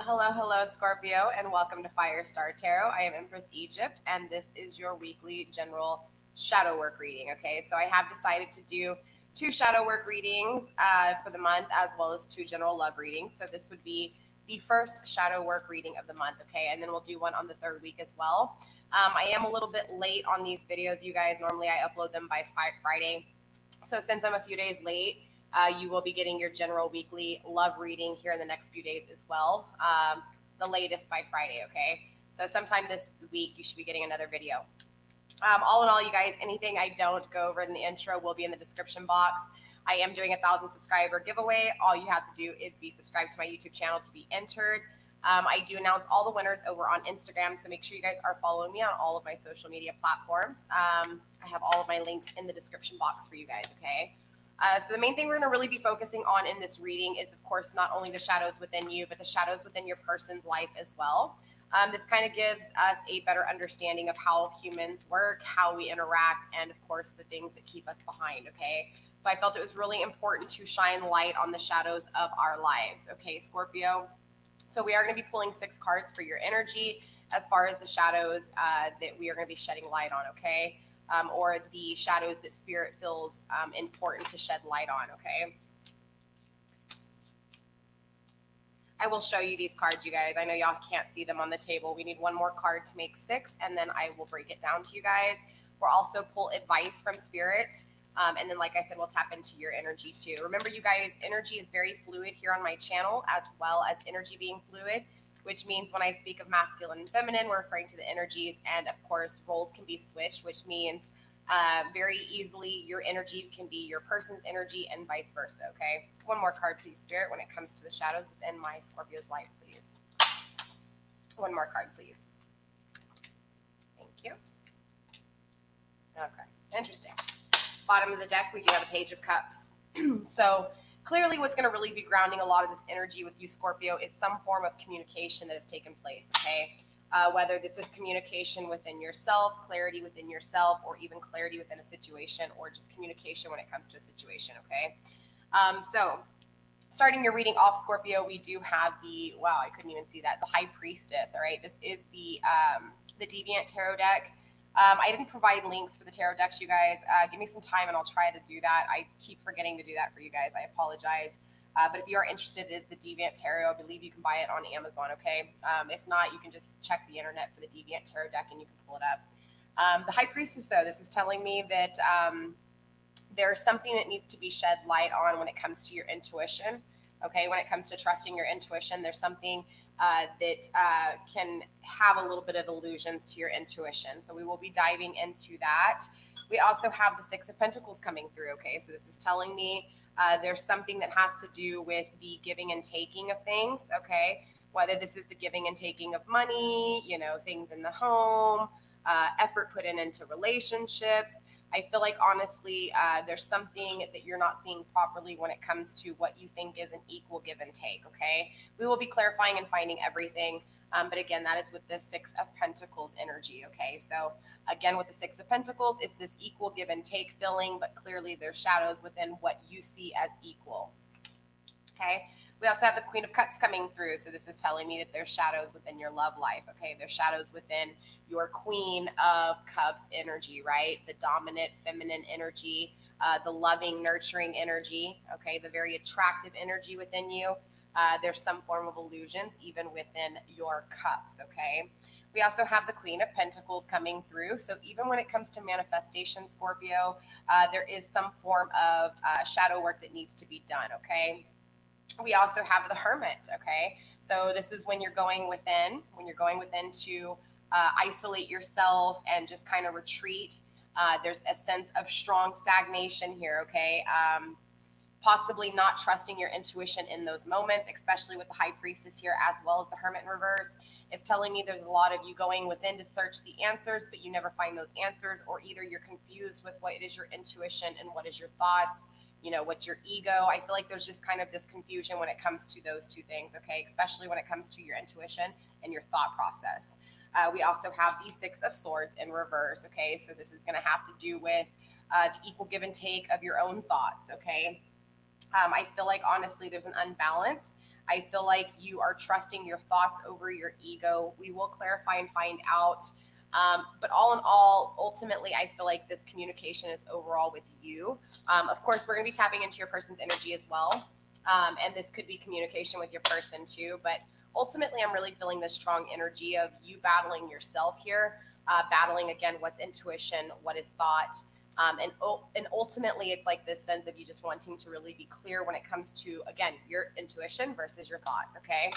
Hello, Scorpio, and welcome to Firestar Tarot. I am Empress Egypt, and this is your weekly general shadow work reading. Okay, so I have decided to do two shadow work readings for the month, as well as two general love readings. So this would be the first shadow work reading of the month, okay, and then we'll do one on the third week as well. I am a little bit late on these videos, you guys. Normally, I upload them by Friday, so since I'm a few days late, you will be getting your general weekly love reading here in the next few days as well. The latest by Friday, okay? So sometime this week, you should be getting another video. All in all, you guys, anything I don't go over in the intro will be in the description box. I am doing a 1,000 subscriber giveaway. All you have to do is be subscribed to my YouTube channel to be entered. I do announce all the winners over on Instagram, so make sure you guys are following me on all of my social media platforms. I have all of my links in the description box for you guys, okay? So the main thing we're going to really be focusing on in this reading is, of course, not only the shadows within you, but the shadows within your person's life as well. This kind of gives us a better understanding of how humans work, how we interact, and, of course, the things that keep us behind, okay? So I felt it was really important to shine light on the shadows of our lives, okay, Scorpio? So we are going to be pulling 6 cards for your energy as far as the shadows that we are going to be shedding light on, okay? Or the shadows that Spirit feels important to shed light on, okay? I will show you these cards, you guys. I know y'all can't see them on the table. We need one more card to make 6, and then I will break it down to you guys. We'll also pull advice from Spirit, and then, like I said, we'll tap into your energy too. Remember, you guys, energy is very fluid here on my channel, as well as energy being fluid, which means when I speak of masculine and feminine, we're referring to the energies, and of course, roles can be switched, which means very easily your energy can be your person's energy and vice versa, okay? One more card, please, Spirit, when it comes to the shadows within my Scorpio's life, please. One more card, please. Thank you. Okay, interesting. Bottom of the deck, we do have a Page of Cups. So clearly what's going to really be grounding a lot of this energy with you, Scorpio, is some form of communication that has taken place, okay? Whether this is communication within yourself, clarity within yourself, or even clarity within a situation, or just communication when it comes to a situation, okay? So starting your reading off, Scorpio, we do have the, wow, I couldn't even see that, the High Priestess, all right? This is the Deviant Tarot deck. I didn't provide links for the tarot decks, you guys. Give me some time and I'll try to do that. I keep forgetting to do that for you guys. I apologize. But if you are interested, it is the Deviant Tarot. I believe you can buy it on Amazon, okay? If not, you can just check the internet for the Deviant Tarot deck and you can pull it up. The High Priestess, though, this is telling me that there's something that needs to be shed light on when it comes to your intuition, okay? When it comes to trusting your intuition, there's something that can have a little bit of illusions to your intuition. So we will be diving into that. We also have the 6 of Pentacles coming through, okay? So this is telling me there's something that has to do with the giving and taking of things, okay? Whether this is the giving and taking of money, you know, things in the home, effort put into relationships. I feel like, honestly, there's something that you're not seeing properly when it comes to what you think is an equal give and take, okay? We will be clarifying and finding everything. But again, that is with the 6 of Pentacles energy, okay? So again, with the 6 of Pentacles, it's this equal give and take feeling, but clearly there's shadows within what you see as equal, okay? We also have the Queen of Cups coming through. So this is telling me that there's shadows within your love life, okay? There's shadows within your Queen of Cups energy, right? The dominant feminine energy, the loving, nurturing energy, okay? The very attractive energy within you. There's some form of illusions even within your cups, okay? We also have the Queen of Pentacles coming through. So even when it comes to manifestation, Scorpio, there is some form of shadow work that needs to be done, okay? We also have the Hermit, okay? So this is when you're going within, to isolate yourself and just kind of retreat. There's a sense of strong stagnation here, okay? Possibly not trusting your intuition in those moments, especially with the High Priestess here, as well as the Hermit in reverse. It's telling me there's a lot of you going within to search the answers, but you never find those answers, or either you're confused with what is your intuition and what is your thoughts, you know, what's your ego. I feel like there's just kind of this confusion when it comes to those two things, okay? Especially when it comes to your intuition and your thought process. We also have the 6 of Swords in reverse, okay? So this is going to have to do with the equal give and take of your own thoughts, okay? I feel like, honestly, there's an unbalance I feel like you are trusting your thoughts over your ego. We will clarify and find out. But all in all, ultimately, I feel like this communication is overall with you. Of course, we're going to be tapping into your person's energy as well. And this could be communication with your person too. But ultimately, I'm really feeling this strong energy of you battling yourself here, battling again, what's intuition, what is thought. And ultimately, it's like this sense of you just wanting to really be clear when it comes to, again, your intuition versus your thoughts, okay?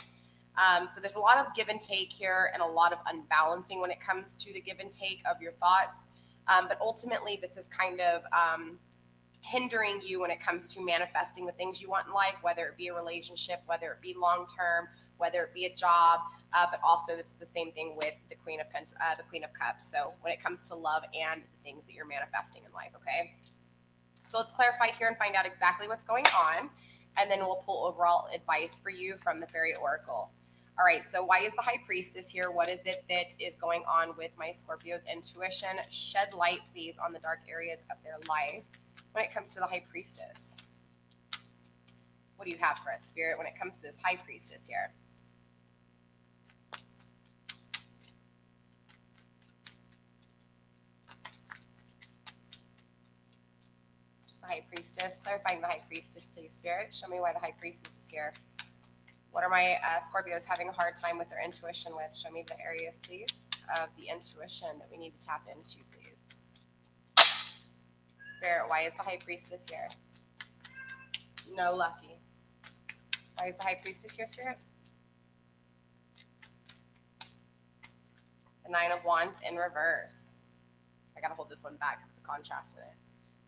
So there's a lot of give and take here and a lot of unbalancing when it comes to the give and take of your thoughts. But ultimately, this is kind of hindering you when it comes to manifesting the things you want in life, whether it be a relationship, whether it be long-term, whether it be a job. But also, this is the same thing with the Queen of Cups. So when it comes to love and the things that you're manifesting in life, okay? So let's clarify here and find out exactly what's going on. And then we'll pull overall advice for you from the Fairy Oracle. All right, so why is the High Priestess here? What is it that is going on with my Scorpio's intuition? Shed light, please, on the dark areas of their life when it comes to the High Priestess. What do you have for us, Spirit, when it comes to this High Priestess here? The High Priestess, clarifying the High Priestess, please, Spirit. Show me why the High Priestess is here. What are my Scorpios having a hard time with their intuition with? Show me the areas, please, of the intuition that we need to tap into, please. Spirit, why is the High Priestess here? No lucky. Why is the High Priestess here, Spirit? The Nine of Wands in reverse. I gotta hold this one back because of the contrast in it.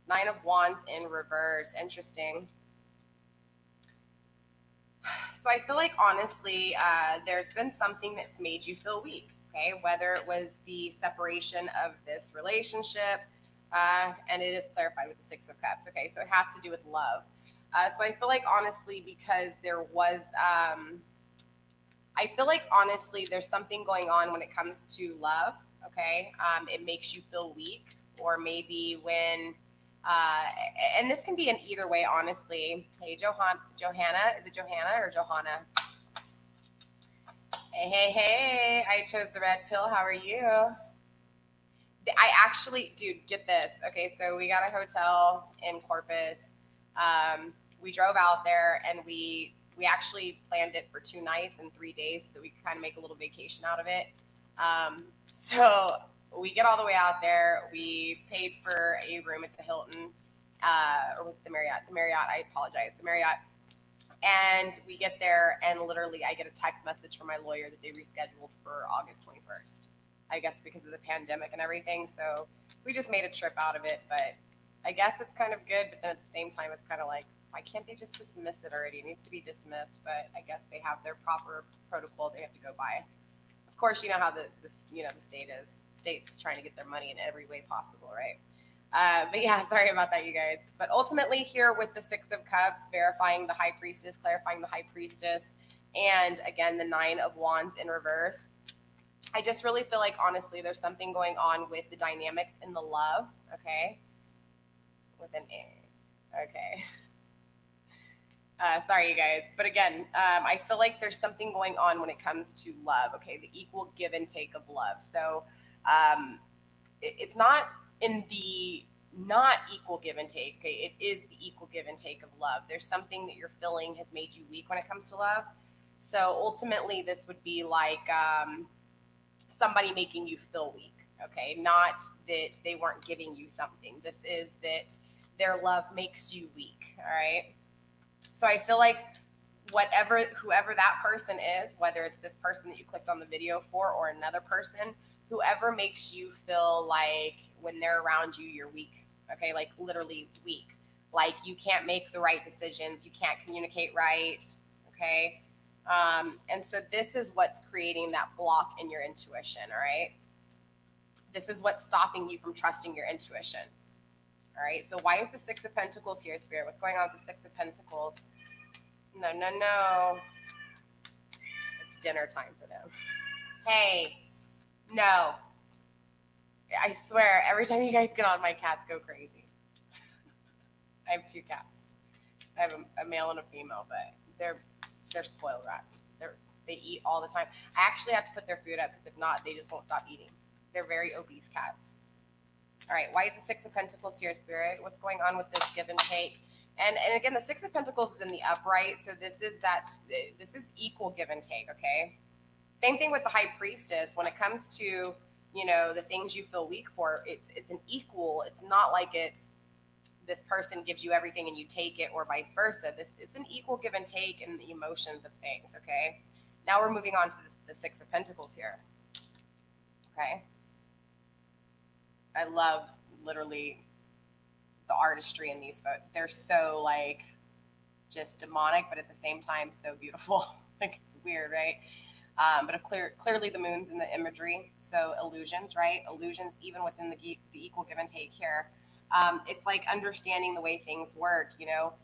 Nine of Wands in reverse. Interesting. So I feel like, honestly, there's been something that's made you feel weak, okay? Whether it was the separation of this relationship, and it is clarified with the Six of Cups, okay? So it has to do with love. So I feel like, honestly, because there was, I feel like, honestly, there's something going on when it comes to love, okay? It makes you feel weak, or maybe when... and this can be in either way, honestly. Hey, Johanna. Is it Johanna or Johanna? Hey. I chose the red pill. How are you? I actually, dude, get this. Okay, so we got a hotel in Corpus. We drove out there, and we actually planned it for 2 nights and 3 days so that we could kind of make a little vacation out of it. So we get all the way out there. We paid for a room at the Hilton, or was it the Marriott? The Marriott, I apologize, the Marriott. And we get there, and literally I get a text message from my lawyer that they rescheduled for August 21st, I guess because of the pandemic and everything. So we just made a trip out of it, but I guess it's kind of good. But then at the same time, it's kind of like, why can't they just dismiss it already? It needs to be dismissed, but I guess they have their proper protocol they have to go by. Of course, you know how the state is. State's trying to get their money in every way possible, right? But yeah, sorry about that, you guys. But ultimately here with the Six of Cups, verifying the High Priestess, clarifying the High Priestess, and again, the Nine of Wands in reverse. I just really feel like, honestly, there's something going on with the dynamics in the love, okay? With an A, okay. Sorry, you guys. But again, I feel like there's something going on when it comes to love, okay? The equal give and take of love. So it's not in the not equal give and take, okay? It is the equal give and take of love. There's something that you're feeling has made you weak when it comes to love. So ultimately, this would be like somebody making you feel weak, okay? Not that they weren't giving you something. This is that their love makes you weak, all right? So I feel like whoever that person is, whether it's this person that you clicked on the video for or another person, whoever makes you feel like when they're around you, you're weak, okay? Like literally weak. Like you can't make the right decisions. You can't communicate right, okay? And so this is what's creating that block in your intuition, all right? This is what's stopping you from trusting your intuition. All right, so why is the Six of Pentacles here, Spirit? What's going on with the Six of Pentacles? No. It's dinner time for them. Hey, no. I swear, every time you guys get on, my cats go crazy. I have 2 cats. I have a male and a female, but they're They're spoiled rotten. They eat all the time. I actually have to put their food up because if not, they just won't stop eating. They're very obese cats. All right, why is the Six of Pentacles here, Spirit? What's going on with this give and take? And again, the Six of Pentacles is in the upright, so this is equal give and take, okay? Same thing with the High Priestess. When it comes to, you know, the things you feel weak for, it's an equal. It's not like it's this person gives you everything and you take it, or vice versa. It's an equal give and take in the emotions of things, okay? Now we're moving on to the Six of Pentacles here, okay? I love literally the artistry in these photos. They're so like just demonic, but at the same time so beautiful. Like it's weird, right? But clearly the moon's in the imagery, so illusions, right? Illusions even within the equal give and take here. It's like understanding the way things work, you know.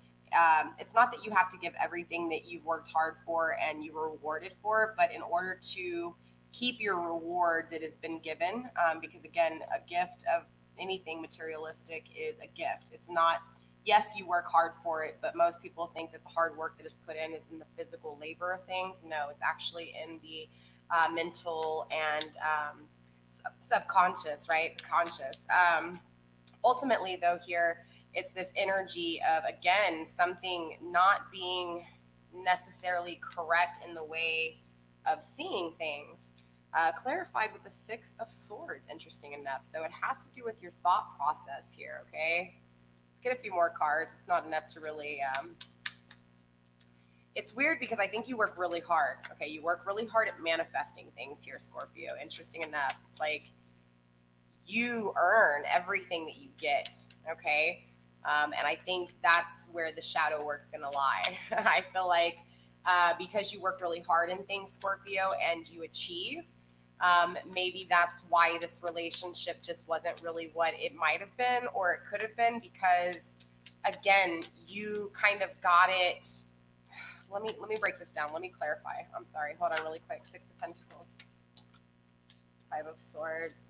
It's not that you have to give everything that you've worked hard for and you were rewarded for, but in order to keep your reward that has been given, because again, a gift of anything materialistic is a gift. It's not, yes, you work hard for it, but most people think that the hard work that is put in is in the physical labor of things. No, it's actually in the mental and subconscious, right? Conscious. Ultimately, though, here, it's this energy of, again, something not being necessarily correct in the way of seeing things. Clarified with the Six of Swords, interesting enough. So it has to do with your thought process here, okay? Let's get a few more cards. It's not enough to really... It's weird because I think you work really hard, okay? You work really hard at manifesting things here, Scorpio. Interesting enough. It's like you earn everything that you get, okay? And I think that's where the shadow work's gonna lie. I feel like because you work really hard in things, Scorpio, and you achieve, maybe that's why this relationship just wasn't really what it might have been, or it could have been, because again, you kind of got it. Let me break this down. Let me clarify. I'm sorry. Hold on really quick. Six of Pentacles, Five of Swords,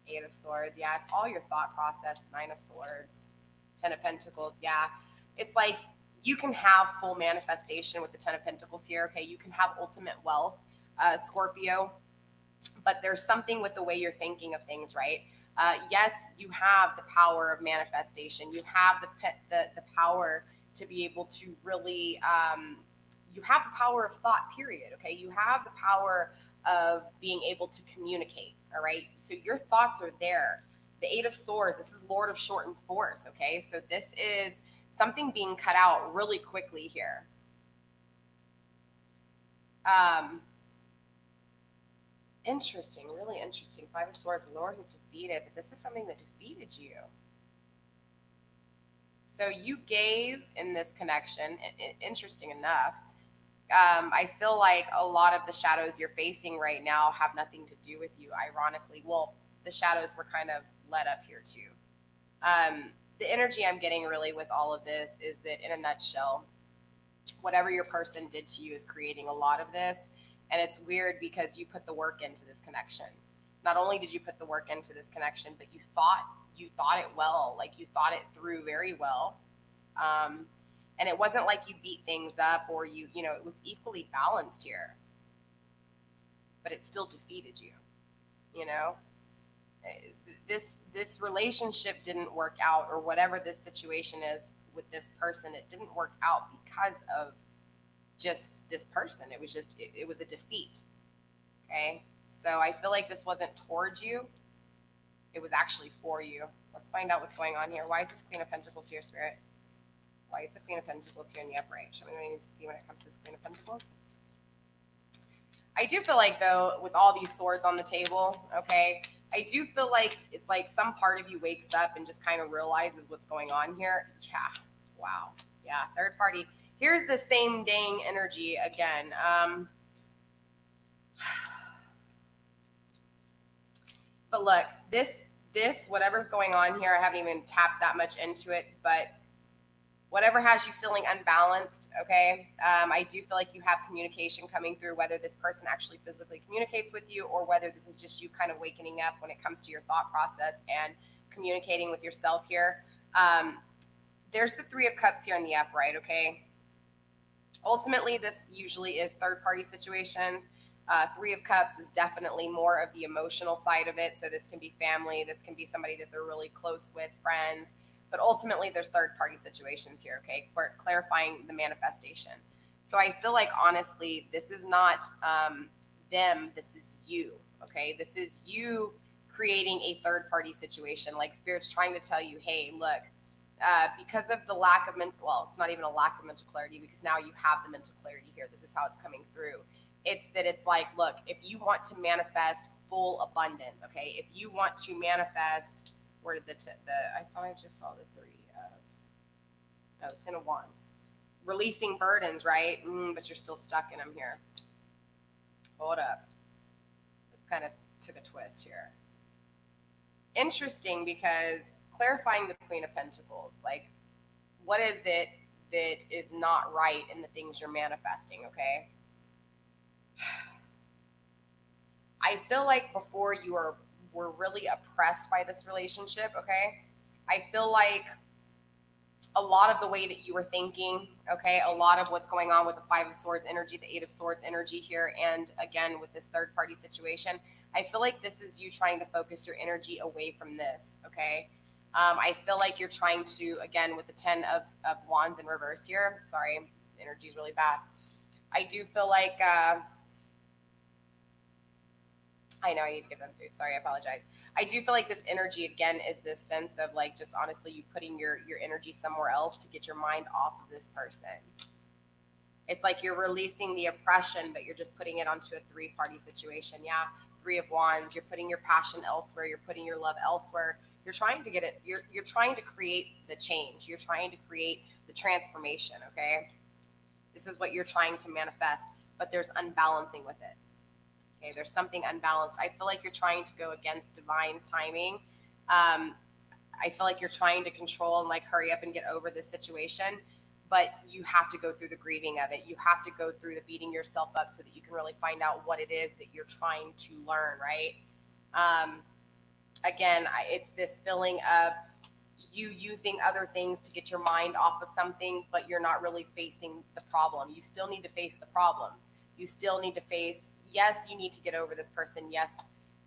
Eight of Swords. Yeah, it's all your thought process. Nine of Swords, Ten of Pentacles. Yeah, it's like you can have full manifestation with the Ten of Pentacles here. Okay, you can have ultimate wealth, Scorpio, but there's something with the way you're thinking of things, right? Yes, you have the power of manifestation. You have the power to be able to really, you have the power of thought, period. Okay, you have the power of being able to communicate. All right, so your thoughts are there. The Eight of Swords, this is Lord of Shortened Force. Okay, so this is something being cut out really quickly here. Interesting, really interesting. Five of Swords, the Lord who defeated, but this is something that defeated you. So you gave in this connection, interesting enough. I feel like a lot of the shadows you're facing right now have nothing to do with you, ironically. Well, the shadows were kind of led up here too. The energy I'm getting really with all of this is that, in a nutshell, whatever your person did to you is creating a lot of this. And it's weird because you put the work into this connection. Not only did you put the work into this connection, but you thought it well, like you thought it through very well. And it wasn't like you beat things up or you know, it was equally balanced here, but it still defeated you, you know? This relationship didn't work out, or whatever this situation is with this person, it didn't work out because of just this person. It was just, it was a defeat, okay? So I feel like this wasn't towards you. It was actually for you. Let's find out what's going on here. Why is this Queen of Pentacles here, Spirit? Why is the Queen of Pentacles here in the upright? Show me what I need to see when it comes to this Queen of Pentacles. I do feel like, though, with all these swords on the table, okay, I do feel like it's like some part of you wakes up and just kind of realizes what's going on here. Yeah. Wow. Yeah. Third party. Here's the same dang energy again. But look, this, whatever's going on here, I haven't even tapped that much into it, but whatever has you feeling unbalanced, okay, I do feel like you have communication coming through, whether this person actually physically communicates with you or whether this is just you kind of waking up when it comes to your thought process and communicating with yourself here. There's the Three of Cups here in the upright, okay? Ultimately, this usually is third-party situations. Three of Cups is definitely more of the emotional side of it. So this can be family, this can be somebody that they're really close with, friends. But ultimately, there's third-party situations here, okay? Clarifying the manifestation. So I feel like, honestly, this is not them, this is you, okay? This is you creating a third-party situation. Like Spirit's trying to tell you, hey, look, because of the lack of it's not even a lack of mental clarity, because now you have the mental clarity here. This is how it's coming through. It's like, look, if you want to manifest full abundance, okay, if you want to manifest, where did I thought I just saw the Ten of Wands, releasing burdens, right? But you're still stuck in them here. Hold up, this kind of took a twist here. Interesting, because clarifying the Queen of Pentacles, like, what is it that is not right in the things you're manifesting, okay? I feel like before you were really oppressed by this relationship, okay? I feel like a lot of the way that you were thinking, okay, a lot of what's going on with the Five of Swords energy, the Eight of Swords energy here, and again with this third party situation, I feel like this is you trying to focus your energy away from this, okay? I feel like you're trying to, again, with the Ten of Wands in reverse here, sorry, energy is really bad. I do feel like, I know I need to give them food. Sorry, I apologize. I do feel like this energy, again, is this sense of like, just honestly, you putting your energy somewhere else to get your mind off of this person. It's like you're releasing the oppression, but you're just putting it onto a three-party situation. Yeah, Three of Wands. You're putting your passion elsewhere. You're putting your love elsewhere. You're trying to get it. You're trying to create the change. You're trying to create the transformation, okay? This is what you're trying to manifest, but there's unbalancing with it. Okay, there's something unbalanced. I feel like you're trying to go against divine's timing. I feel like you're trying to control and like hurry up and get over this situation, but you have to go through the grieving of it. You have to go through the beating yourself up so that you can really find out what it is that you're trying to learn, right? Again, it's this feeling of you using other things to get your mind off of something, but you're not really facing the problem. You still need to face the problem. You still need to face, yes, you need to get over this person. Yes,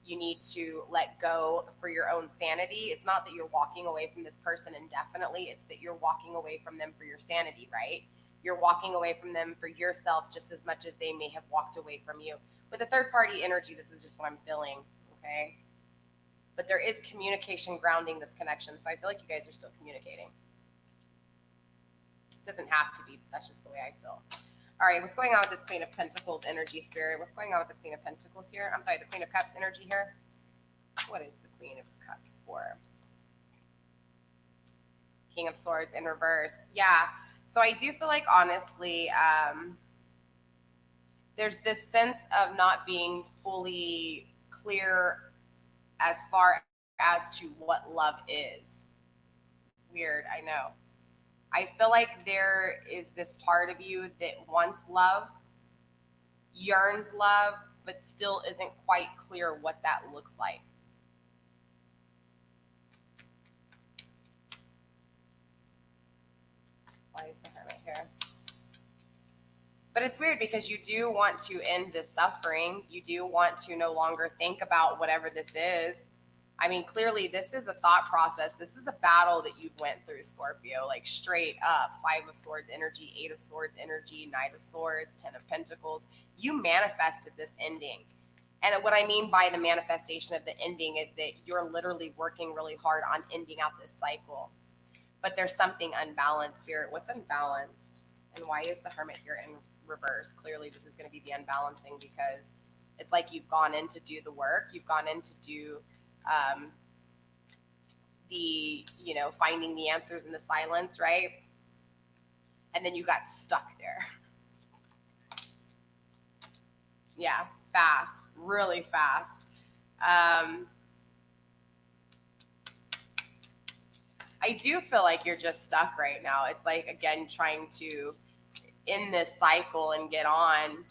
you need to let go for your own sanity. It's not that you're walking away from this person indefinitely. It's that you're walking away from them for your sanity, right? You're walking away from them for yourself just as much as they may have walked away from you. With the third party energy, this is just what I'm feeling, okay? But there is communication grounding this connection. So I feel like you guys are still communicating. It doesn't have to be. That's just the way I feel. All right, what's going on with this Queen of Pentacles energy, Spirit? What's going on with the Queen of Pentacles here? I'm sorry, the Queen of Cups energy here. What is the Queen of Cups for? King of Swords in reverse. Yeah, so I do feel like, honestly, there's this sense of not being fully clear as far as to what love is. Weird, I know. I feel like there is this part of you that wants love, yearns love, but still isn't quite clear what that looks like. Why is the Hermit here? But it's weird because you do want to end this suffering. You do want to no longer think about whatever this is. I mean, clearly this is a thought process. This is a battle that you've went through, Scorpio, like straight up. Five of Swords energy, Eight of Swords energy, Knight of Swords, Ten of Pentacles. You manifested this ending. And what I mean by the manifestation of the ending is that you're literally working really hard on ending out this cycle. But there's something unbalanced, Spirit. What's unbalanced? And why is the Hermit here in reverse? Clearly this is going to be the unbalancing, because it's like you've gone in to do the work. You've gone in to do finding the answers in the silence, right? And then you got stuck there. Yeah, fast, really fast. I do feel like you're just stuck right now. It's like, again, trying to end this cycle and get on,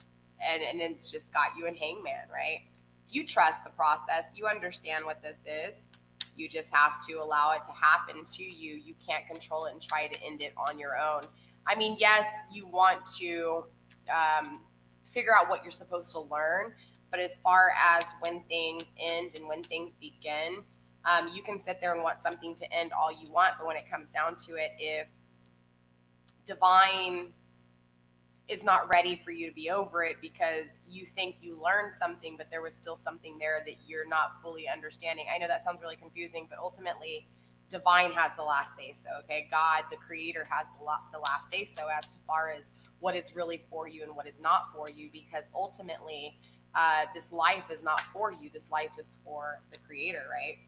and it's just got you in hangman, right? You trust the process. You understand what this is. You just have to allow it to happen to you. You can't control it and try to end it on your own. I mean, yes, you want to figure out what you're supposed to learn, but as far as when things end and when things begin, you can sit there and want something to end all you want, but when it comes down to it, if divine is not ready for you to be over it because you think you learned something, but there was still something there that you're not fully understanding. I know that sounds really confusing, but ultimately, divine has the last say so, okay? God, the creator, has the last say so as far as what is really for you and what is not for you, because ultimately, this life is not for you. This life is for the creator, right?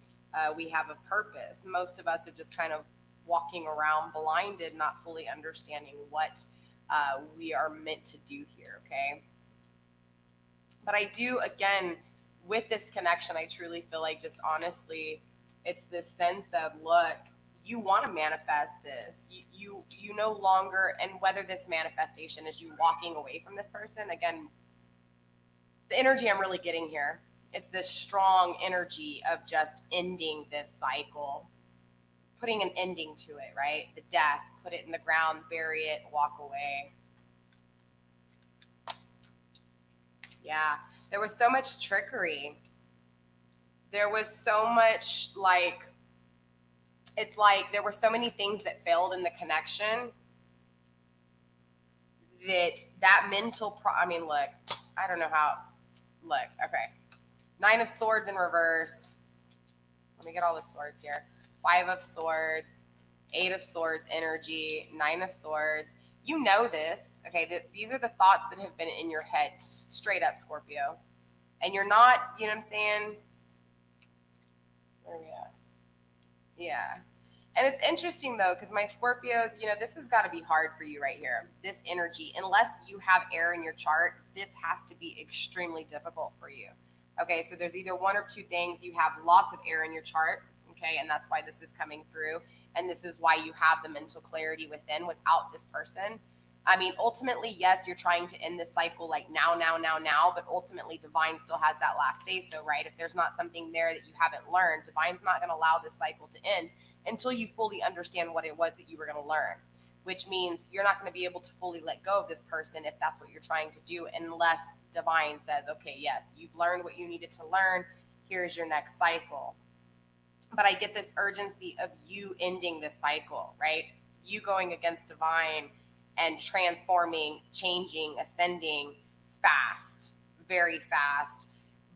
We have a purpose. Most of us are just kind of walking around blinded, not fully understanding what we are meant to do here, okay? But I do, again, with this connection, I truly feel like just honestly, it's this sense of, look, you want to manifest this. You no longer, and whether this manifestation is you walking away from this person, again, the energy I'm really getting here, it's this strong energy of just ending this cycle, putting an ending to it, right? The death, put it in the ground, bury it, walk away. Yeah, there was so much trickery. There was so much, like, it's like there were so many things that failed in the connection that mental, I mean, look, I don't know how, look, okay. 9 of Swords in reverse. Let me get all the swords here. 5 of Swords, 8 of Swords energy, 9 of Swords. You know this, okay? These are the thoughts that have been in your head, straight up, Scorpio. And you're not, you know what I'm saying? Where are we at? Yeah. And it's interesting, though, because my Scorpios, you know, this has got to be hard for you right here. This energy, unless you have air in your chart, this has to be extremely difficult for you. Okay, so there's either one or two things. You have lots of air in your chart, okay, and that's why this is coming through. And this is why you have the mental clarity within without this person. I mean, ultimately, yes, you're trying to end this cycle like now, but ultimately divine still has that last say so, right? If there's not something there that you haven't learned, divine's not going to allow this cycle to end until you fully understand what it was that you were going to learn, which means you're not going to be able to fully let go of this person if that's what you're trying to do, unless divine says, okay, yes, you've learned what you needed to learn. Here's your next cycle. But I get this urgency of you ending this cycle, right? You going against divine and transforming, changing, ascending fast, very fast.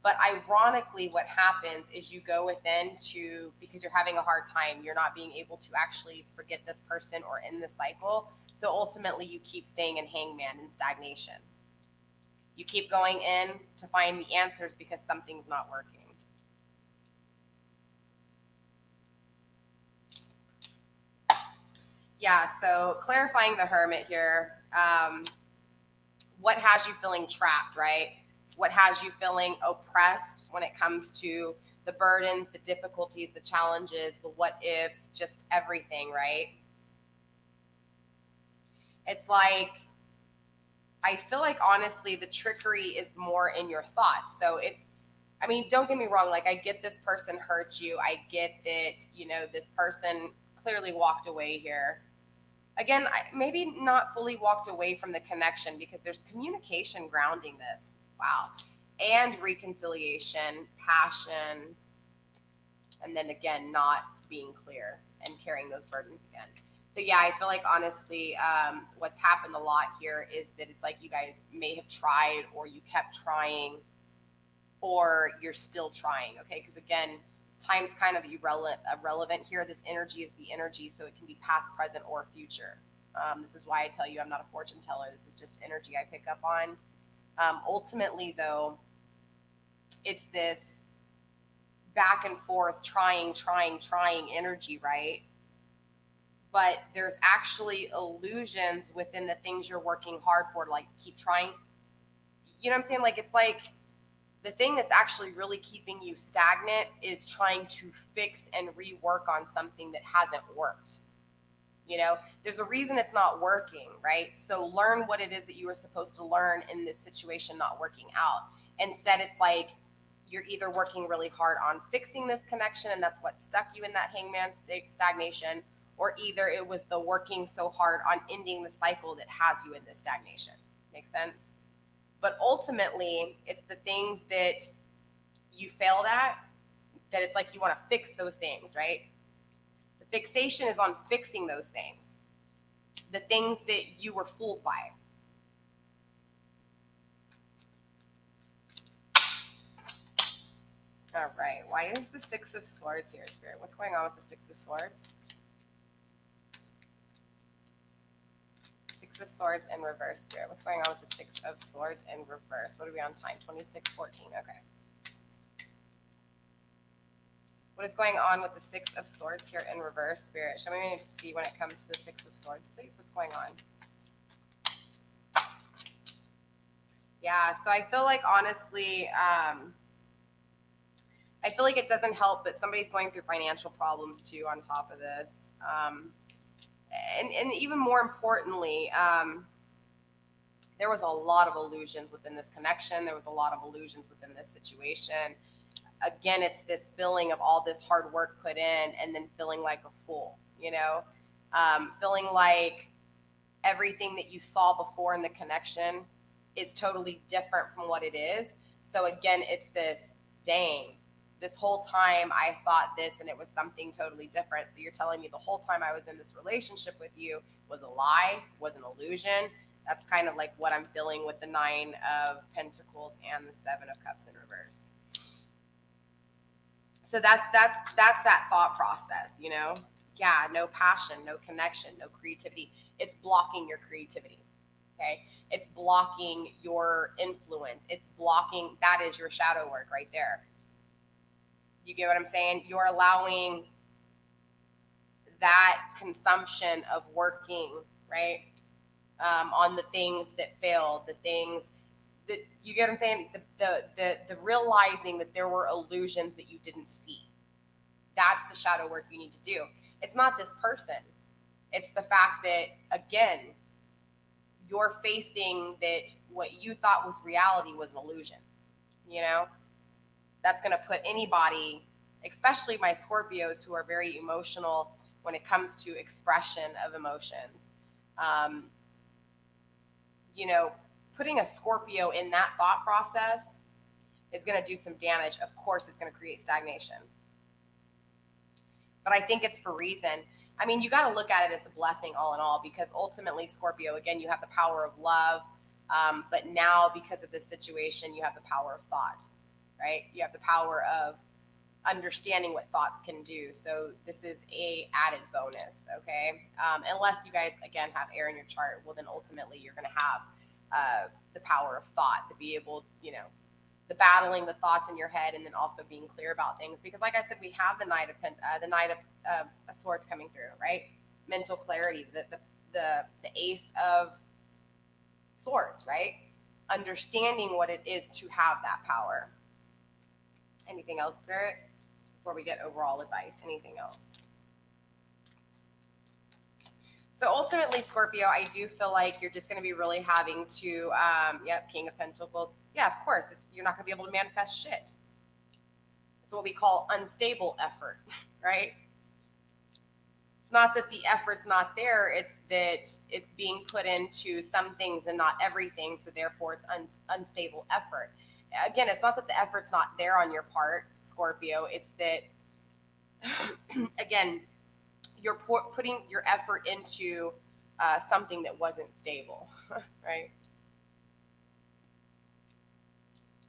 But ironically, what happens is you go within to, because you're having a hard time, you're not being able to actually forget this person or end the cycle. So ultimately, you keep staying in hangman and stagnation. You keep going in to find the answers because something's not working. Yeah, so clarifying the Hermit here. What has you feeling trapped, right? What has you feeling oppressed when it comes to the burdens, the difficulties, the challenges, the what ifs, just everything, right? It's like, I feel like honestly, the trickery is more in your thoughts. So it's, I mean, don't get me wrong. Like, I get this person hurt you. I get that, you know, this person clearly walked away here. Again, maybe not fully walked away from the connection because there's communication grounding this. Wow. And reconciliation, passion, and then again, not being clear and carrying those burdens again. So yeah, I feel like honestly, what's happened a lot here is that it's like you guys may have tried, or you kept trying, or you're still trying, okay? Because again, time's kind of irrelevant here. This energy is the energy, so it can be past, present, or future. This is why I tell you I'm not a fortune teller. This is just energy I pick up on. Ultimately, though, it's this back and forth, trying energy, right? But there's actually illusions within the things you're working hard for, like keep trying. You know what I'm saying? Like, it's like the thing that's actually really keeping you stagnant is trying to fix and rework on something that hasn't worked. You know, there's a reason it's not working, right? So learn what it is that you were supposed to learn in this situation not working out. Instead, it's like you're either working really hard on fixing this connection, and that's what stuck you in that hangman stagnation, or either it was the working so hard on ending the cycle that has you in this stagnation. Makes sense? But ultimately, it's the things that you failed at that it's like you want to fix those things, right? The fixation is on fixing those things, the things that you were fooled by. All right, why is the Six of Swords here, Spirit? What's going on with the Six of Swords? Six of Swords in reverse, Spirit. What's going on with the Six of Swords in reverse? What are we on time? 26:14. Okay. What is going on with the Six of Swords here in reverse, Spirit? Show me what I need to see when it comes to the Six of Swords, please. What's going on? Yeah, so I feel like, honestly, I feel like it doesn't help, but somebody's going through financial problems too on top of this. And even more importantly, there was a lot of illusions within this connection. There was a lot of illusions within this situation. Again, it's this feeling of all this hard work put in and then feeling like a fool, you know, feeling like everything that you saw before in the connection is totally different from what it is. So again, it's this, dang, this whole time I thought this and it was something totally different. So you're telling me the whole time I was in this relationship with you was a lie, was an illusion. That's kind of like what I'm feeling with the Nine of Pentacles and the Seven of Cups in reverse. So that's that thought process, you know? Yeah, no passion, no connection, no creativity. It's blocking your creativity. Okay? It's blocking your influence. It's blocking, that is your shadow work right there. You get what I'm saying? You're allowing that consumption of working, right? On the things that failed, the things that, you get what I'm saying? The realizing that there were illusions that you didn't see. That's the shadow work you need to do. It's not this person. It's the fact that, again, you're facing that what you thought was reality was an illusion, you know? That's going to put anybody, especially my Scorpios who are very emotional when it comes to expression of emotions. You know, putting a Scorpio in that thought process is going to do some damage. Of course, it's going to create stagnation. But I think it's for reason. I mean, you got to look at it as a blessing all in all, because ultimately, Scorpio, again, you have the power of love. But now, because of this situation, you have the power of thought. Right? You have the power of understanding what thoughts can do. So this is a added bonus, okay? Unless you guys, again, have air in your chart, well, then ultimately you're going to have the power of thought to be able, you know, the battling the thoughts in your head and then also being clear about things. Because like I said, we have the Knight of Swords coming through, right? Mental clarity, the Ace of Swords, right? Understanding what it is to have that power. Anything else, Spirit? Before we get overall advice, anything else? So ultimately, Scorpio, I do feel like you're just going to be really having to, King of Pentacles. Yeah, of course, you're not going to be able to manifest shit. It's what we call unstable effort, right? It's not that the effort's not there, it's that it's being put into some things and not everything, so therefore it's unstable effort. Again, it's not that the effort's not there on your part, Scorpio. It's that, again, you're putting your effort into something that wasn't stable, right?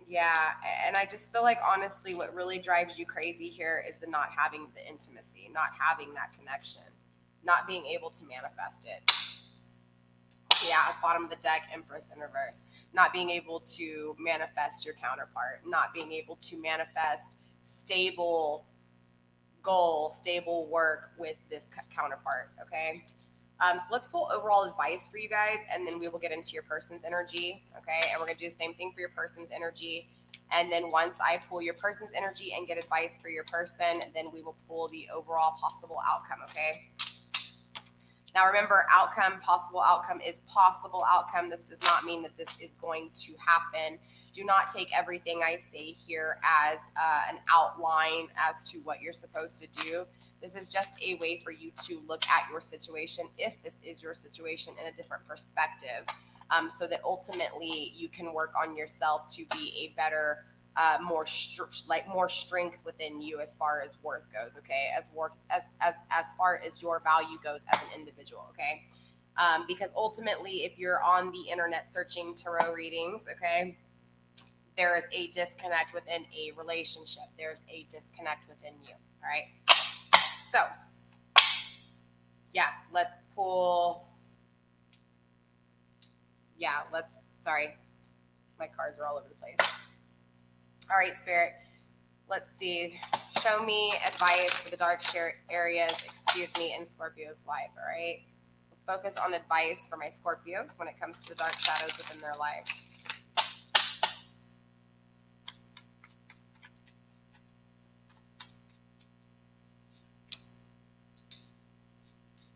Yeah, and I just feel like, honestly, what really drives you crazy here is the not having the intimacy, not having that connection, not being able to manifest it. Yeah, bottom of the deck, Empress in reverse. Not being able to manifest your counterpart, not being able to manifest stable goal, stable work with this counterpart, okay? So let's pull overall advice for you guys, and then we will get into your person's energy, okay? And we're going to do the same thing for your person's energy. And then once I pull your person's energy and get advice for your person, then we will pull the overall possible outcome, okay? Now remember, outcome, possible outcome is possible outcome. This does not mean that this is going to happen. Do not take everything I say here as an outline as to what you're supposed to do. This is just a way for you to look at your situation, if this is your situation, in a different perspective, so that ultimately you can work on yourself to be a better, more strength within you as far as worth goes. Okay, as far as your value goes as an individual. Okay, because ultimately, if you're on the internet searching tarot readings, okay, there is a disconnect within a relationship. There's a disconnect within you. All right. So, yeah, let's pull. Yeah, sorry, my cards are all over the place. All right, Spirit, let's see. Show me advice for the dark areas, in Scorpio's life, all right? Let's focus on advice for my Scorpios when it comes to the dark shadows within their lives.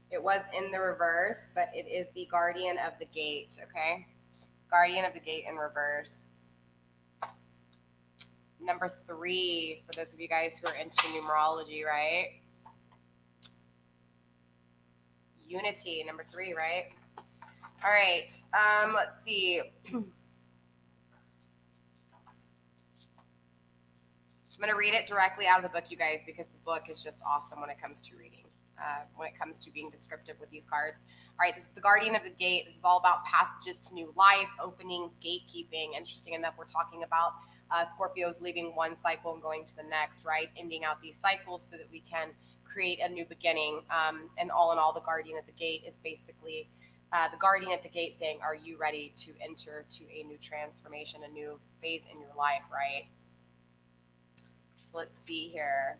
It was in the reverse, but it is the Guardian of the Gate, okay? Guardian of the Gate in reverse. Number 3, for those of you guys who are into numerology, right? Unity, number 3, right? All right, let's see. I'm going to read it directly out of the book, you guys, because the book is just awesome when it comes to reading. When it comes to being descriptive with these cards. All right, this is the Guardian of the Gate. This is all about passages to new life, openings, gatekeeping. Interesting enough, we're talking about Scorpios leaving one cycle and going to the next, right? Ending out these cycles so that we can create a new beginning. And all in all, the Guardian at the Gate is basically the Guardian at the Gate saying, are you ready to enter to a new transformation, a new phase in your life, right? So let's see here.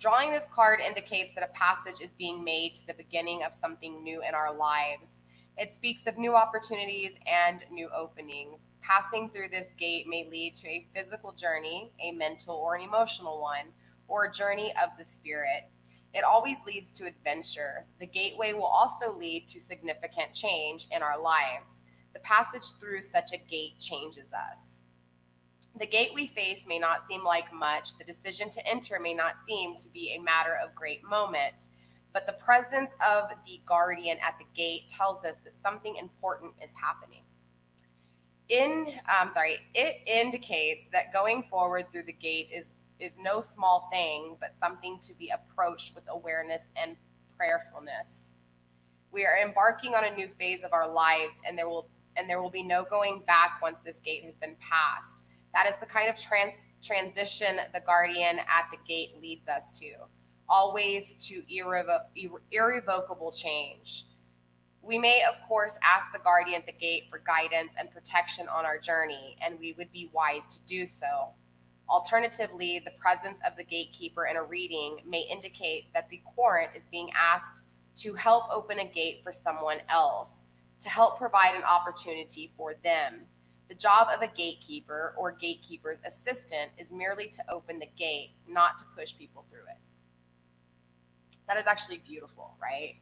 Drawing this card indicates that a passage is being made to the beginning of something new in our lives. It speaks of new opportunities and new openings. Passing through this gate may lead to a physical journey, a mental or an emotional one, or a journey of the spirit. It always leads to adventure. The gateway will also lead to significant change in our lives. The passage through such a gate changes us. The gate we face may not seem like much. The decision to enter may not seem to be a matter of great moment. But the presence of the Guardian at the gate tells us that something important is happening. It indicates that going forward through the gate is no small thing, but something to be approached with awareness and prayerfulness. We are embarking on a new phase of our lives, and there will be no going back once this gate has been passed. That is the kind of transition the Guardian at the gate leads us to, always to irrevocable change. We may, of course, ask the Guardian at the gate for guidance and protection on our journey, and we would be wise to do so. Alternatively, the presence of the gatekeeper in a reading may indicate that the querent is being asked to help open a gate for someone else, to help provide an opportunity for them. The job of a gatekeeper or gatekeeper's assistant is merely to open the gate, not to push people through it. That is actually beautiful, right?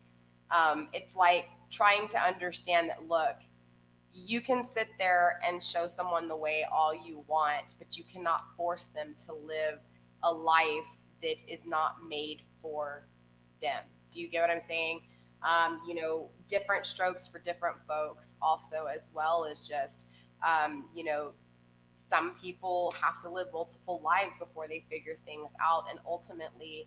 It's like trying to understand that, look, you can sit there and show someone the way all you want, but you cannot force them to live a life that is not made for them. Do you get what I'm saying? Different strokes for different folks also, as well as just, some people have to live multiple lives before they figure things out. And ultimately,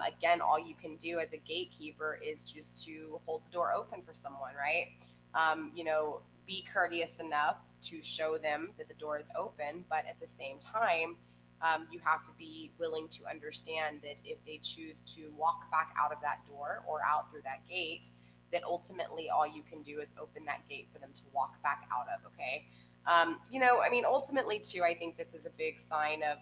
again, all you can do as a gatekeeper is just to hold the door open for someone, right? Be courteous enough to show them that the door is open, but at the same time, you have to be willing to understand that if they choose to walk back out of that door or out through that gate, that ultimately all you can do is open that gate for them to walk back out of, okay? Ultimately too, I think this is a big sign of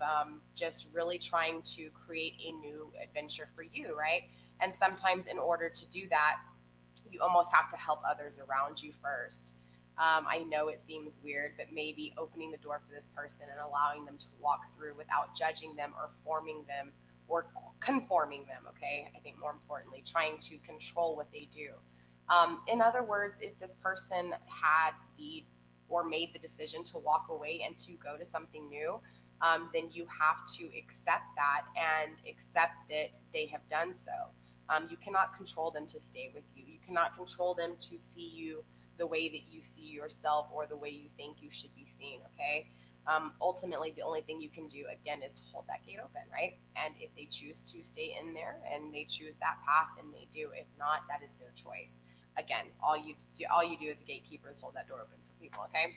just really trying to create a new adventure for you, right? And sometimes in order to do that, you almost have to help others around you first. I know it seems weird, but maybe opening the door for this person and allowing them to walk through without judging them or forming them or conforming them, okay? I think more importantly, trying to control what they do. In other words, if this person had or made the decision to walk away and to go to something new, then you have to accept that and accept that they have done so. You cannot control them to stay with you. You cannot control them to see you the way that you see yourself or the way you think you should be seen, okay? Ultimately, the only thing you can do, again, is to hold that gate open, right? And if they choose to stay in there and they choose that path, then they do. If not, that is their choice. Again, all you do as a gatekeeper is hold that door open for people, okay?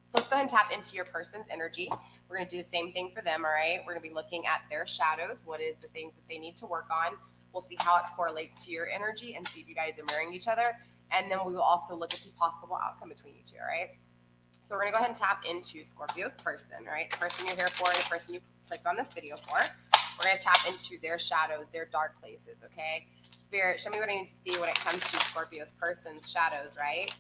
So let's go ahead and tap into your person's energy. We're going to do the same thing for them, all right? We're going to be looking at their shadows. What is the things that they need to work on? We'll see how it correlates to your energy and see if you guys are mirroring each other. And then we will also look at the possible outcome between you two, all right? So we're going to go ahead and tap into Scorpio's person, all right? The person you're here for and the person you clicked on this video for. We're going to tap into their shadows, their dark places, okay? Spirit, show me what I need to see when it comes to Scorpio's person's shadows, right?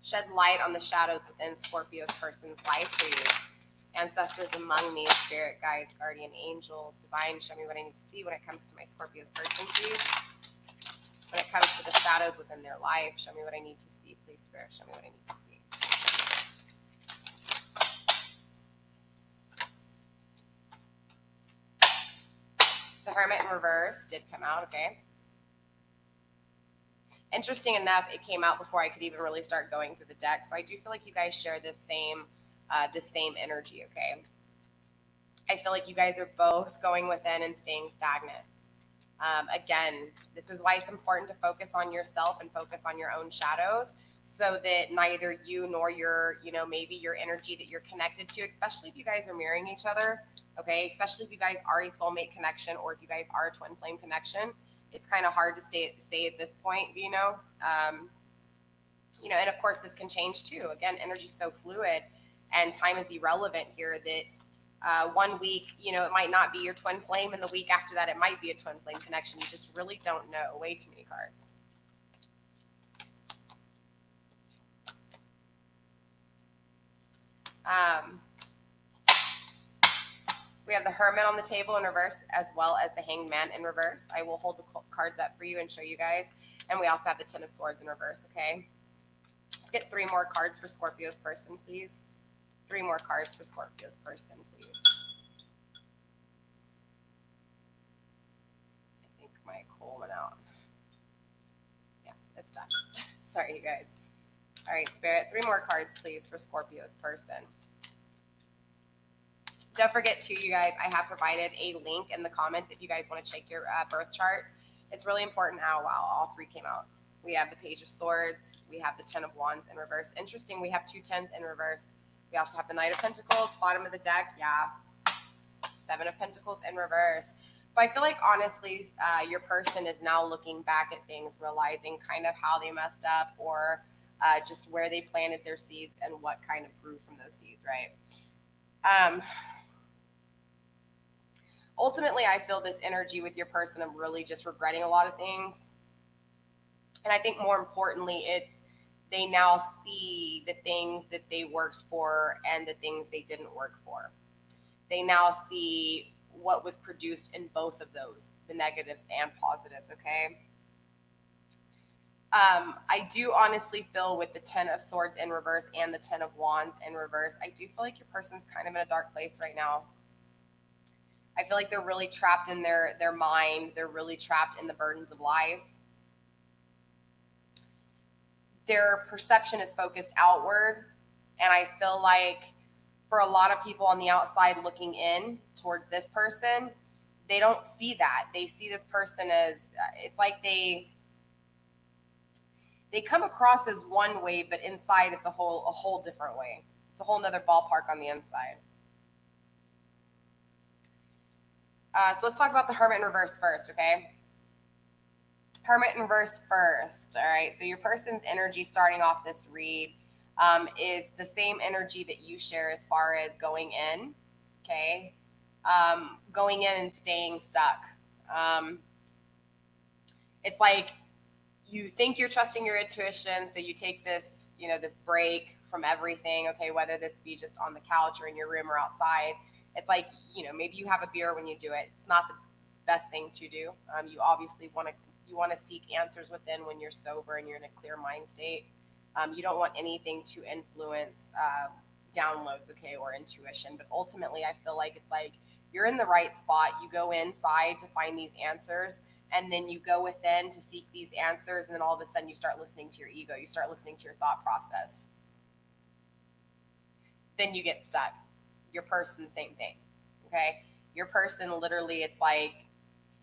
Shed light on the shadows within Scorpio's person's life, please. Ancestors among me, spirit guides, guardian angels, divine, show me what I need to see when it comes to my Scorpio's person, please. When it comes to the shadows within their life, show me what I need to see, please, spirit. Show me what I need to see. The Hermit in reverse did come out, okay? Interesting enough, it came out before I could even really start going through the deck. So I do feel like you guys share this same energy, okay? I feel like you guys are both going within and staying stagnant. Again, this is why it's important to focus on yourself and focus on your own shadows so that neither you nor your, maybe your energy that you're connected to, especially if you guys are mirroring each other, okay? Especially if you guys are a soulmate connection or if you guys are a twin flame connection. It's kind of hard to say at this point, and of course this can change too. Again, energy is so fluid and time is irrelevant here that 1 week, it might not be your twin flame and the week after that, it might be a twin flame connection. You just really don't know. Way too many cards. We have the Hermit on the table in reverse as well as the Hanged Man in reverse. I will hold the cards up for you and show you guys. And we also have the Ten of Swords in reverse, okay? Let's get 3 more cards for Scorpio's person, please. 3 more cards for Scorpio's person, please. I think my coal went out. Yeah, it's done. Sorry, you guys. All right, Spirit, 3 more cards, please, for Scorpio's person. Don't forget, too, you guys, I have provided a link in the comments if you guys want to check your birth charts. It's really important. Oh, wow, all 3 came out. We have the Page of Swords. We have the Ten of Wands in reverse. Interesting, we have 2 tens in reverse. We also have the Knight of Pentacles, bottom of the deck. Yeah, 7 of Pentacles in reverse. So I feel like, honestly, your person is now looking back at things, realizing kind of how they messed up or just where they planted their seeds and what kind of grew from those seeds, right? Ultimately, I feel this energy with your person of really just regretting a lot of things. And I think more importantly, it's they now see the things that they worked for and the things they didn't work for. They now see what was produced in both of those, the negatives and positives, okay? I do honestly feel with the Ten of Swords in reverse and the Ten of Wands in reverse, I do feel like your person's kind of in a dark place right now. I feel like they're really trapped in their mind. They're really trapped in the burdens of life. Their perception is focused outward. And I feel like for a lot of people on the outside looking in towards this person, they don't see that. They see this person as, it's like they come across as one way, but inside it's a whole different way. It's a whole nother ballpark on the inside. So let's talk about the Hermit in reverse first, okay? Hermit in reverse first, all right? So your person's energy starting off this read is the same energy that you share as far as going in, okay? Going in and staying stuck. It's like you think you're trusting your intuition, so you take this, this break from everything, okay, whether this be just on the couch or in your room or outside, It's like, maybe you have a beer when you do it. It's not the best thing to do. You obviously want to seek answers within when you're sober and you're in a clear mind state. You don't want anything to influence downloads, okay, or intuition. But ultimately, I feel like it's like you're in the right spot. You go inside to find these answers, and then you go within to seek these answers, and then all of a sudden you start listening to your ego. You start listening to your thought process. Then you get stuck. Your person, same thing, okay? Your person, literally, it's like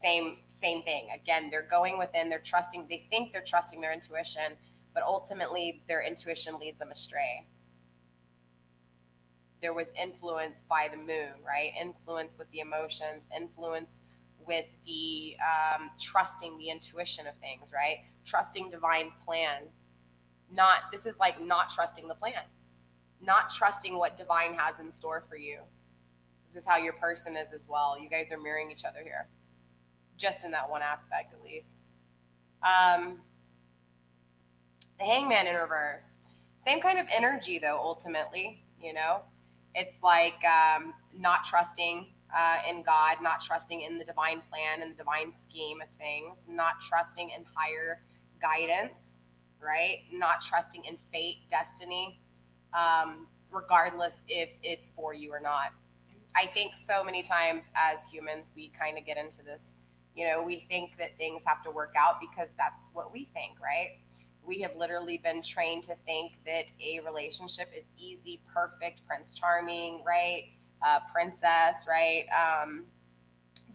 same thing. Again, they're going within, they think they're trusting their intuition, but ultimately their intuition leads them astray. There was influence by the moon, right? Influence with the emotions, influence with the trusting the intuition of things, right? Trusting divine's plan. This is like not trusting the plan, not trusting what divine has in store for you. This is how your person is as well. You guys are mirroring each other here, just in that one aspect at least. The Hangman in reverse. Same kind of energy though, ultimately, It's like not trusting in God, not trusting in the divine plan and the divine scheme of things, not trusting in higher guidance, right? Not trusting in fate, destiny, regardless if it's for you or not. I think so many times as humans, we kind of get into this, we think that things have to work out because that's what we think, right? We have literally been trained to think that a relationship is easy, perfect, Prince Charming, right? Princess, right?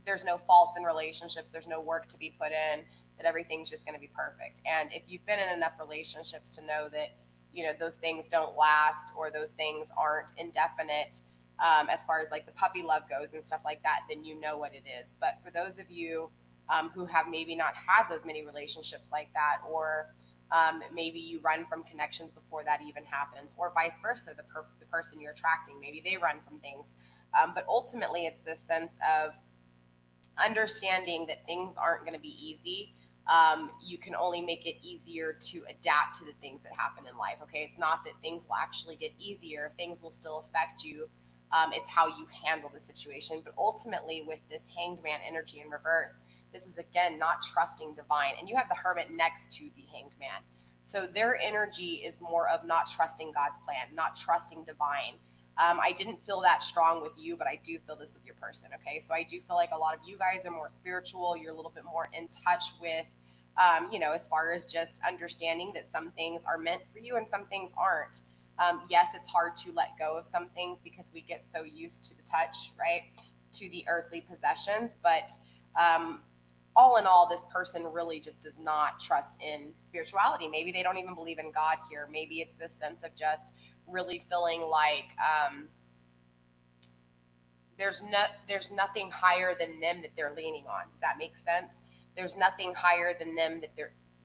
There's no faults in relationships. There's no work to be put in, that everything's just going to be perfect. And if you've been in enough relationships to know that, those things don't last, or those things aren't indefinite, as far as like the puppy love goes and stuff like that, then you know what it is. But for those of you who have maybe not had those many relationships like that, or maybe you run from connections before that even happens, or vice versa, the person you're attracting, maybe they run from things. But ultimately, it's this sense of understanding that things aren't going to be easy. You can only make it easier to adapt to the things that happen in life. Okay, it's not that things will actually get easier; things will still affect you. It's how you handle the situation. But ultimately, with this Hanged Man energy in reverse, this is again not trusting divine, and you have the Hermit next to the Hanged Man. So their energy is more of not trusting God's plan, not trusting divine. I didn't feel that strong with you, but I do feel this with your person, okay? So I do feel like a lot of you guys are more spiritual. You're a little bit more in touch with, as far as just understanding that some things are meant for you and some things aren't. Yes, it's hard to let go of some things because we get so used to the touch, right? To the earthly possessions. But all in all, this person really just does not trust in spirituality. Maybe they don't even believe in God here. Maybe it's this sense of just really feeling like there's nothing higher than them that they're leaning on. Does that make sense? There's nothing higher than them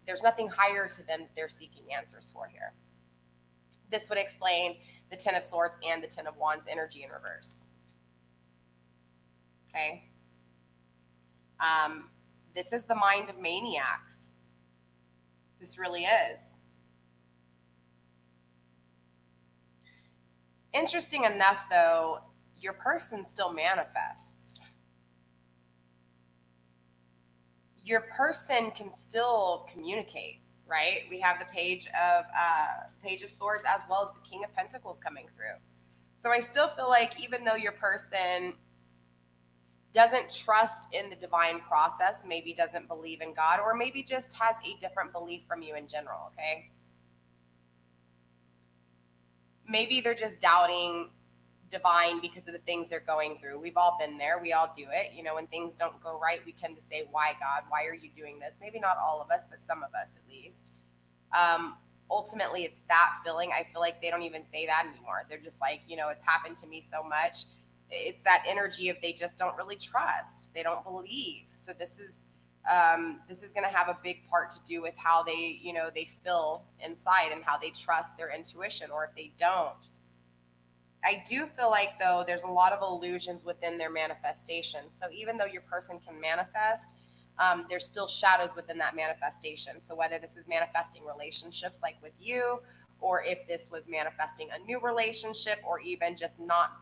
there's nothing higher to them that they're seeking answers for here. This would explain the Ten of Swords and the Ten of Wands energy in reverse. Okay. This is the mind of maniacs. This really is. Interesting enough, though, your person still manifests. Your person can still communicate, right? We have the Page of Swords as well as the King of Pentacles coming through. So I still feel like even though your person doesn't trust in the divine process, maybe doesn't believe in God, or maybe just has a different belief from you in general, okay? Maybe they're just doubting divine because of the things they're going through. We've all been there. We all do it. When things don't go right, we tend to say, why God? Why are you doing this? Maybe not all of us, but some of us at least. Ultimately, it's that feeling. I feel like they don't even say that anymore. They're just like, it's happened to me so much. It's that energy of they just don't really trust. They don't believe. So this is going to have a big part to do with how they, they feel inside and how they trust their intuition, or if they don't. I do feel like, though, there's a lot of illusions within their manifestation. So even though your person can manifest, there's still shadows within that manifestation. So whether this is manifesting relationships like with you, or if this was manifesting a new relationship, or even just not,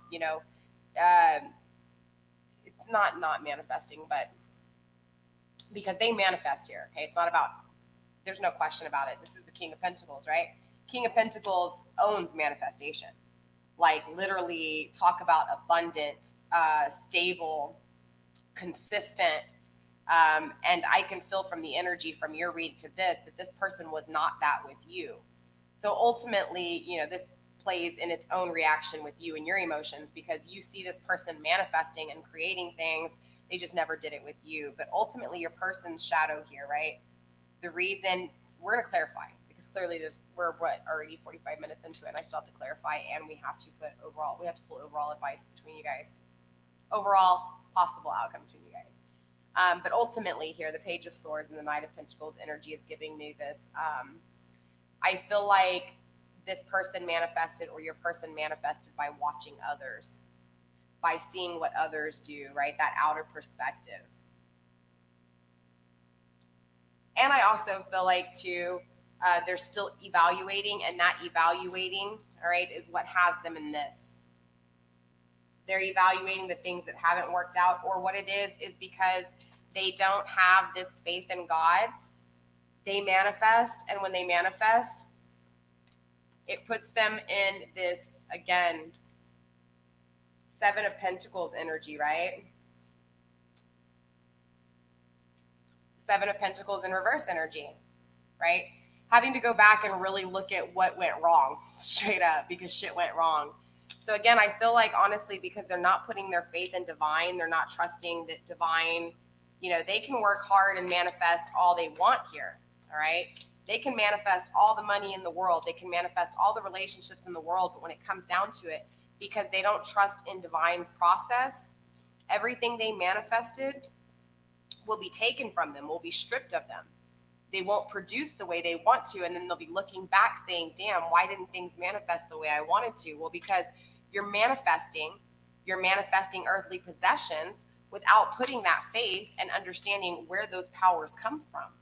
it's not manifesting, but because they manifest here, okay? It's not about, there's no question about it. This is the King of Pentacles, right? King of Pentacles owns manifestation. Like literally talk about abundant, stable, consistent. And I can feel from the energy from your read to this that this person was not that with you. So ultimately, you know, this plays in its own reaction with you and your emotions because you see this person manifesting and creating things. They just never did it with you. But ultimately, your person's shadow here, right? The reason we're going to clarify because clearly we're already 45 minutes into it and I still have to clarify and we have to pull overall advice between you guys. Overall possible outcome between you guys. But ultimately here, the Page of Swords and the Knight of Pentacles energy is giving me this. I feel like this person manifested or your person manifested by watching others, by seeing what others do, right? That outer perspective. And I also feel like too, they're still evaluating, and that evaluating, all right, is what has them in this. They're evaluating the things that haven't worked out, or what it is because they don't have this faith in God. They manifest, and when they manifest, it puts them in this, again, Seven of Pentacles energy, right? Seven of Pentacles in reverse energy, right? Having to go back and really look at what went wrong, straight up, because shit went wrong. So again, I feel like honestly, because they're not putting their faith in divine, they're not trusting that divine, you know, they can work hard and manifest all they want here, all right? They can manifest all the money in the world. They can manifest all the relationships in the world, but when it comes down to it, because they don't trust in divine's process, everything they manifested will be taken from them, will be stripped of them. They won't produce the way they want to, and then they'll be looking back saying, damn, why didn't things manifest the way I wanted to? Well, because you're manifesting earthly possessions without putting that faith and understanding where those powers come from.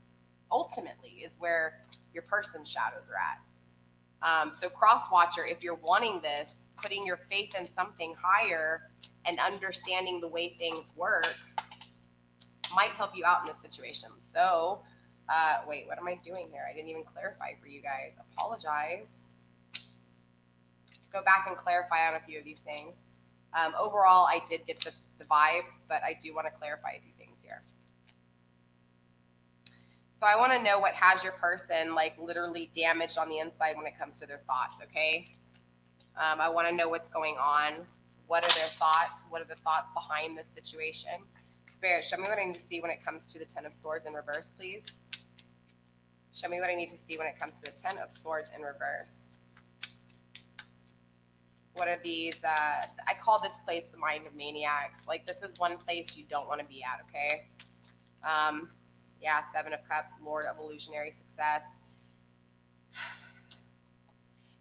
Ultimately is where your person's shadows are at. So cross watcher, if you're wanting this, putting your faith in something higher and understanding the way things work might help you out in this situation. So, wait, what am I doing here? I didn't even clarify for you guys. Apologize. Let's go back and clarify on a few of these things. Overall, I did get the vibes, but I do want to clarify a few things here. So I want to know what has your person like literally damaged on the inside when it comes to their thoughts, okay? I want to know what's going on. What are their thoughts? What are the thoughts behind this situation? Spirit, show me what I need to see when it comes to the Ten of Swords in reverse, please. Show me what I need to see when it comes to the Ten of Swords in reverse. What are these? I call this place the mind of maniacs. Like, this is one place you don't want to be at, okay? Yeah, Seven of Cups, Lord of illusionary success.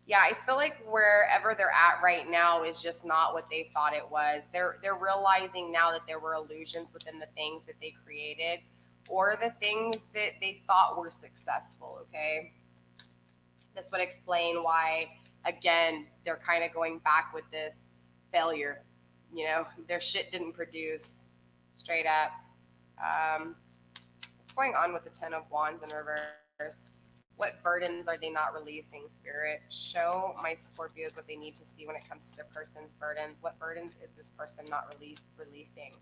Yeah, I feel like wherever they're at right now is just not what they thought it was. They're realizing now that there were illusions within the things that they created or the things that they thought were successful, okay? This would explain why, again, they're kind of going back with this failure. You know, their shit didn't produce, straight up. What's going on with the Ten of Wands in reverse? What burdens are they not releasing, Spirit? Show my Scorpios what they need to see when it comes to their person's burdens. What burdens is this person not releasing?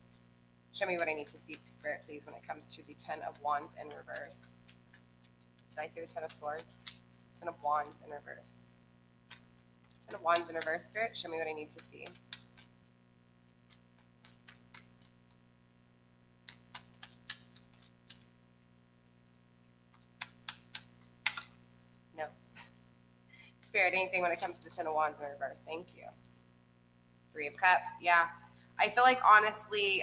Show me what I need to see, Spirit, please, when it comes to the Ten of Wands in reverse. Did I say the Ten of Swords? Ten of Wands in reverse. Ten of Wands in reverse, Spirit. Show me what I need to see. No. Spirit, anything when it comes to Ten of Wands in reverse. Thank you. Three of Cups. Yeah. I feel like, honestly,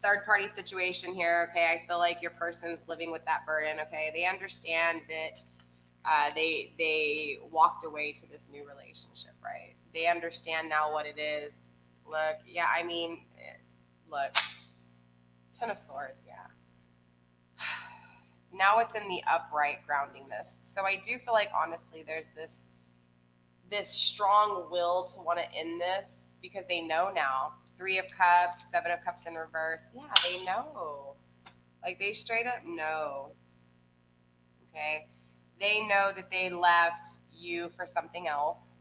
third party situation here. Okay. I feel like your person's living with that burden. Okay. They understand that they walked away to this new relationship, right? They understand now what it is. Look, yeah, I mean, look, Ten of Swords, yeah. Now it's in the upright grounding this. So I do feel like, honestly, there's this strong will to want to end this because they know now. 3 of Cups, 7 of Cups in reverse. Yeah, they know. Like, they straight up know. Okay? They know that they left you for something else.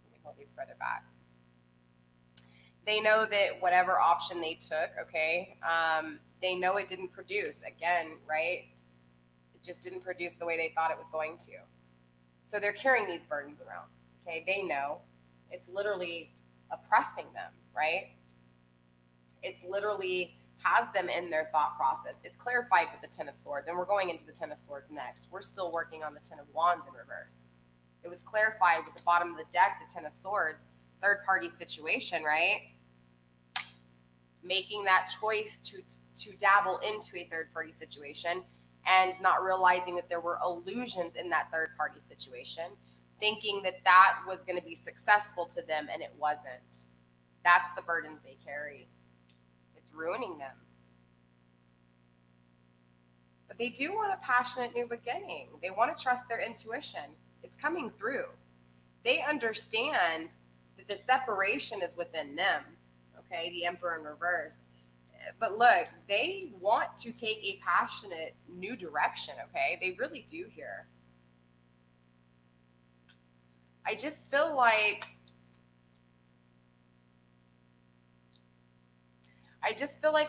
Let me hold these further back. They know that whatever option they took, okay, they know it didn't produce. Again, right? It just didn't produce the way they thought it was going to. So they're carrying these burdens around. Okay, they know. It's literally oppressing them, right? It's literally has them in their thought process. It's clarified with the 10 of Swords, and we're going into the 10 of Swords next. We're still working on the 10 of Wands in reverse. It was clarified with the bottom of the deck, the 10 of Swords, third-party situation, right? Making that choice to dabble into a third-party situation and not realizing that there were illusions in that third-party situation, thinking that that was going to be successful to them, and it wasn't. That's the burdens they carry. It's ruining them. But they do want a passionate new beginning. They want to trust their intuition. It's coming through. They understand that the separation is within them. Okay, the Emperor in reverse. But look, they want to take a passionate new direction, okay? They really do here. I just feel like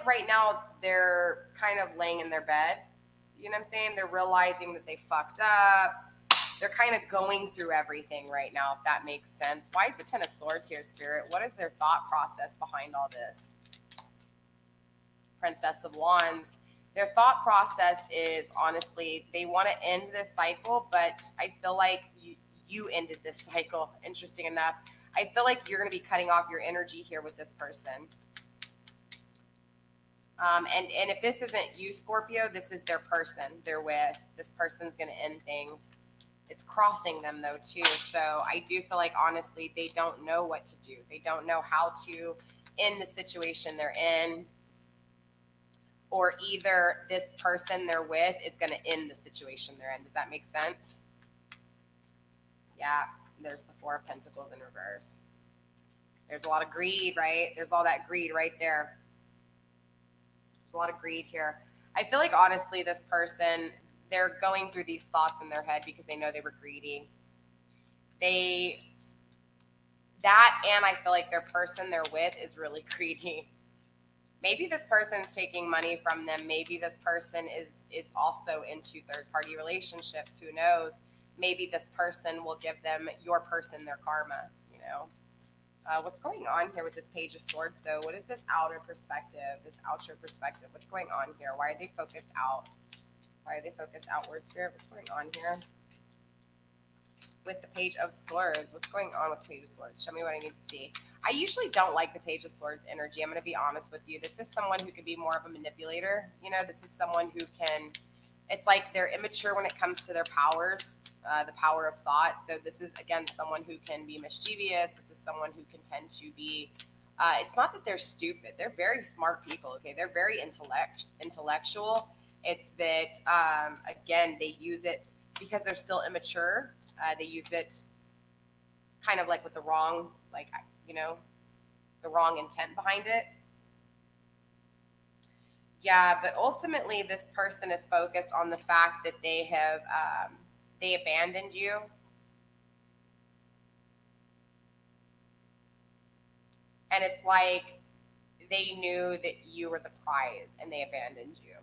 right now they're kind of laying in their bed. You know what I'm saying? They're realizing that they fucked up. They're kind of going through everything right now, if that makes sense. Why is the 10 of Swords here, Spirit? What is their thought process behind all this? Princess of Wands. Their thought process is, honestly, they want to end this cycle, but I feel like you ended this cycle, interesting enough. I feel like you're going to be cutting off your energy here with this person. And if this isn't you, Scorpio, this is their person they're with. This person's going to end things. It's crossing them, though, too. So I do feel like, honestly, they don't know what to do. They don't know how to end the situation they're in. Or either this person they're with is going to end the situation they're in. Does that make sense? Yeah, there's the 4 of Pentacles in reverse. There's a lot of greed, right? There's all that greed right there. There's a lot of greed here. I feel like, honestly, this person, they're going through these thoughts in their head because they know they were greedy. And I feel like their person they're with is really greedy. Maybe this person's taking money from them. Maybe this person is also into third-party relationships. Who knows? Maybe this person will give them, your person, their karma, you know? What's going on here with this Page of Swords, though? What is this outer perspective, this outer perspective? What's going on here? Why are they focused out? Why are they focused outward, Spirit? What's going on here with the Page of Swords? What's going on with the Page of Swords? Show me what I need to see. I usually don't like the Page of Swords energy. I'm going to be honest with you. This is someone who could be more of a manipulator. You know, this is someone who can, it's like they're immature when it comes to their powers, the power of thought. So this is, again, someone who can be mischievous. This is someone who can tend to be, it's not that they're stupid. They're very smart people, okay? They're very intellectual. It's that, again, they use it because they're still immature. They use it kind of like with the wrong, like, you know, the wrong intent behind it. Yeah, but ultimately this person is focused on the fact that they have, they abandoned you. And it's like they knew that you were the prize and they abandoned you.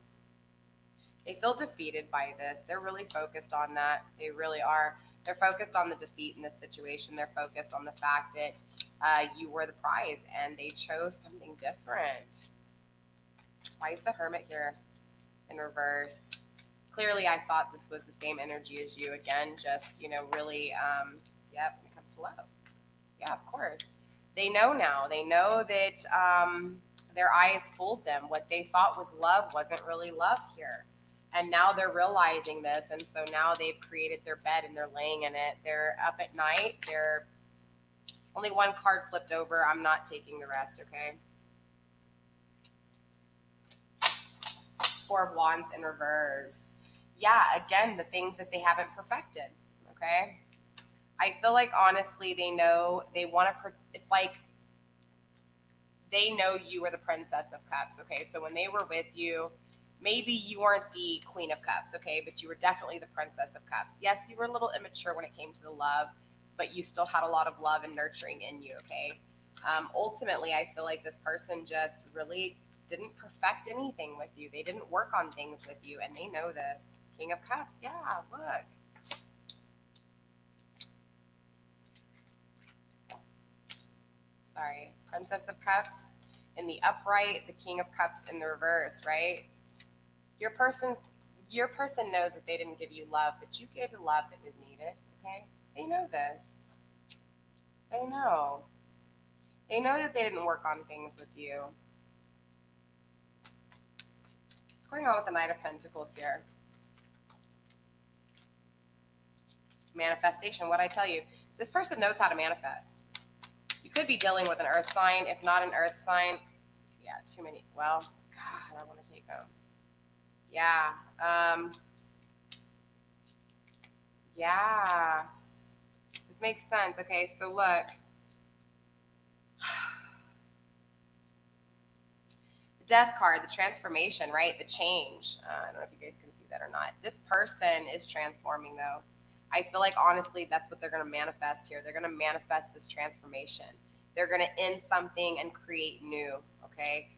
They feel defeated by this. They're really focused on that. They really are. They're focused on the defeat in this situation. They're focused on the fact that you were the prize and they chose something different. Why is the Hermit here in reverse? Clearly, I thought this was the same energy as you. Again, just, you know, really, yep, when it comes to love. Yeah, of course. They know now. They know that their eyes fooled them. What they thought was love wasn't really love here. And now they're realizing this, and so now they've created their bed and they're laying in it. They're up at night. They're only one card flipped over. I'm not taking the rest, okay? 4 of Wands in reverse. Yeah, again, the things that they haven't perfected, okay? I feel like honestly they know they want to. It's like they know you were the Princess of Cups. Okay, so when they were with you, maybe you weren't the Queen of Cups. Okay, but you were definitely the Princess of Cups. Yes, you were a little immature when it came to the love, but you still had a lot of love and nurturing in you. Okay, ultimately, I feel like this person just really didn't perfect anything with you. They didn't work on things with you, and they know this. King of Cups. Yeah, look. Sorry, Princess of Cups in the upright, the King of Cups in the reverse, right? Your person's your person knows that they didn't give you love, but you gave the love that was needed, okay? They know this. They know. They know that they didn't work on things with you. What's going on with the Knight of Pentacles here? Manifestation, what'd I tell you? This person knows how to manifest. You could be dealing with an earth sign. If not an earth sign, yeah, too many. Well, God, I want to take them. Yeah. Yeah. This makes sense. Okay, so look. The Death card, the transformation, right? The change. I don't know if you guys can see that or not. This person is transforming, though. I feel like, honestly, that's what they're going to manifest here. They're going to manifest this transformation. They're going to end something and create new, okay?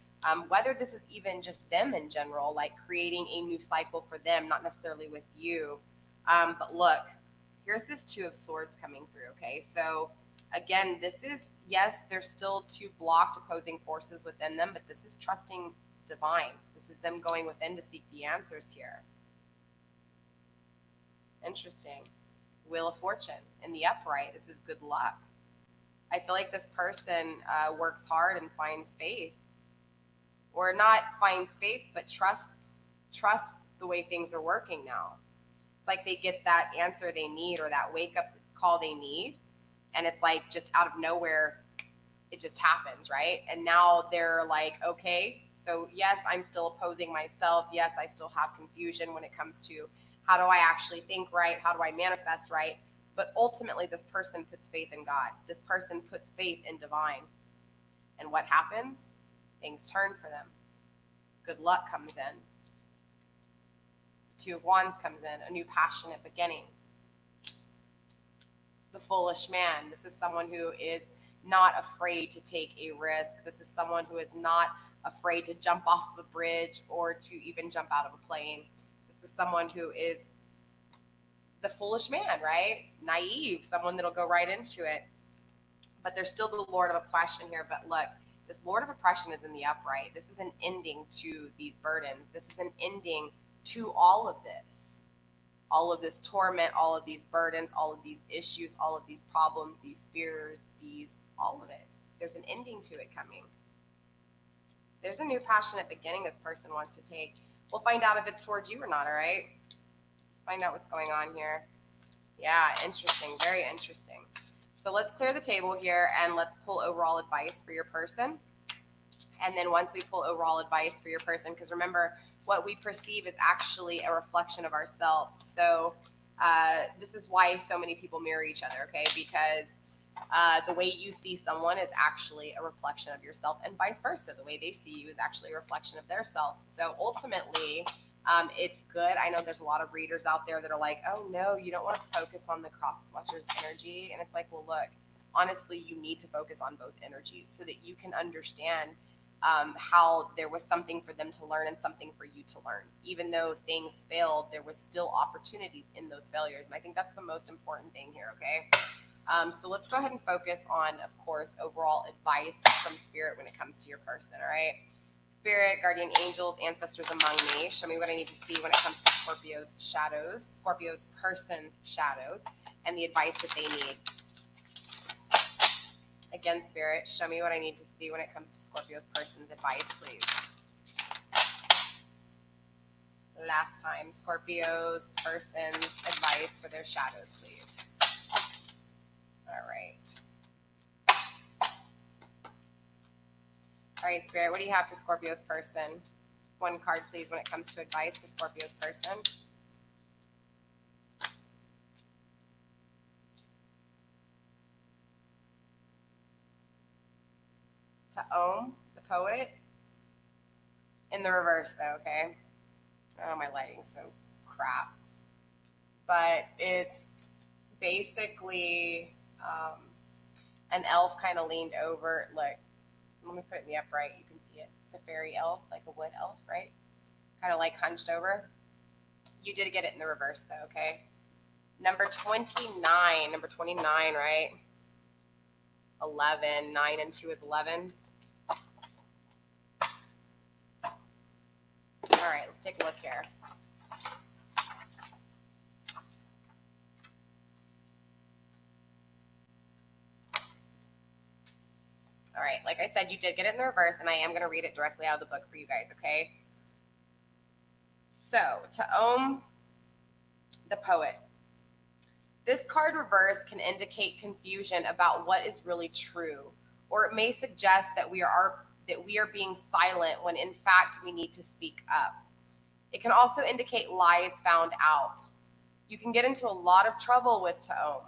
Whether this is even just them in general, like creating a new cycle for them, not necessarily with you. But look, here's this Two of Swords coming through, okay? So again, this is, yes, there's still two blocked opposing forces within them, but this is trusting divine. This is them going within to seek the answers here. Interesting. Wheel of Fortune in the upright. This is good luck. I feel like this person works hard and finds faith. Or not finds faith, but trusts the way things are working now. It's like they get that answer they need or that wake-up call they need, and it's like just out of nowhere, it just happens, right? And now they're like, okay, so yes, I'm still opposing myself. Yes, I still have confusion when it comes to how do I actually think right? How do I manifest right? But ultimately, this person puts faith in God. This person puts faith in divine. And what happens? Things turn for them. Good luck comes in. The Two of Wands comes in, a new passionate beginning. The Foolish Man. This is someone who is not afraid to take a risk. This is someone who is not afraid to jump off a bridge or to even jump out of a plane. This is someone who is the foolish man, right? Naive, someone that'll go right into it. But there's still the Lord of Oppression here. But look, this Lord of Oppression is in the upright. This is an ending to these burdens. This is an ending to all of this torment, all of these burdens, all of these issues, all of these problems, these fears, all of it. There's an ending to it coming. There's a new passionate beginning this person wants to take. We'll find out if it's towards you or not, all right? Let's find out what's going on here. Yeah, interesting, very interesting. So let's clear the table here and let's pull overall advice for your person. And then once we pull overall advice for your person, because remember, what we perceive is actually a reflection of ourselves. So this is why so many people mirror each other, okay? Because the way you see someone is actually a reflection of yourself, and vice versa. The way they see you is actually a reflection of their selves. So ultimately, it's good. I know there's a lot of readers out there that are like, oh no, you don't want to focus on the cross-watcher's energy. And it's like, well, look, honestly, you need to focus on both energies so that you can understand how there was something for them to learn and something for you to learn. Even though things failed, there was still opportunities in those failures. And I think that's the most important thing here, okay? So let's go ahead and focus on, of course, overall advice from Spirit when it comes to your person, all right? Spirit, guardian angels, ancestors among me, show me what I need to see when it comes to Scorpio's shadows, Scorpio's person's shadows, and the advice that they need. Again, Spirit, show me what I need to see when it comes to Scorpio's person's advice, please. Last time, Scorpio's person's advice for their shadows, please. All right. All right, Spirit, what do you have for Scorpio's person? One card, please, when it comes to advice for Scorpio's person. to Om, the poet. In the reverse, though, okay? Oh, my lighting's so crap. But it's basically an elf kind of leaned over. Look, let me put it in the upright. You can see it. It's a fairy elf, like a wood elf, right? Kind of like hunched over. You did get it in the reverse, though, okay? Number 29. Number 29, right? 11. 9 and 2 is 11. All right, let's take a look here. All right, like I said, you did get it in the reverse, and I am going to read it directly out of the book for you guys, okay? So, to Om, the poet. This card reverse can indicate confusion about what is really true, or it may suggest that we are being silent when in fact we need to speak up. It can also indicate lies found out. You can get into a lot of trouble with Om.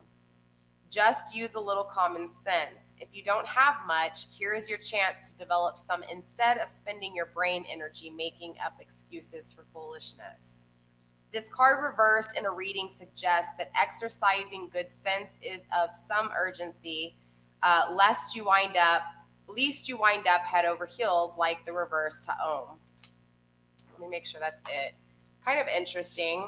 Just use a little common sense. If you don't have much, here is your chance to develop some instead of spending your brain energy making up excuses for foolishness. This card reversed in a reading suggests that exercising good sense is of some urgency, lest you wind up head over heels like the reverse to Om. Let me make sure that's it. Kind of interesting.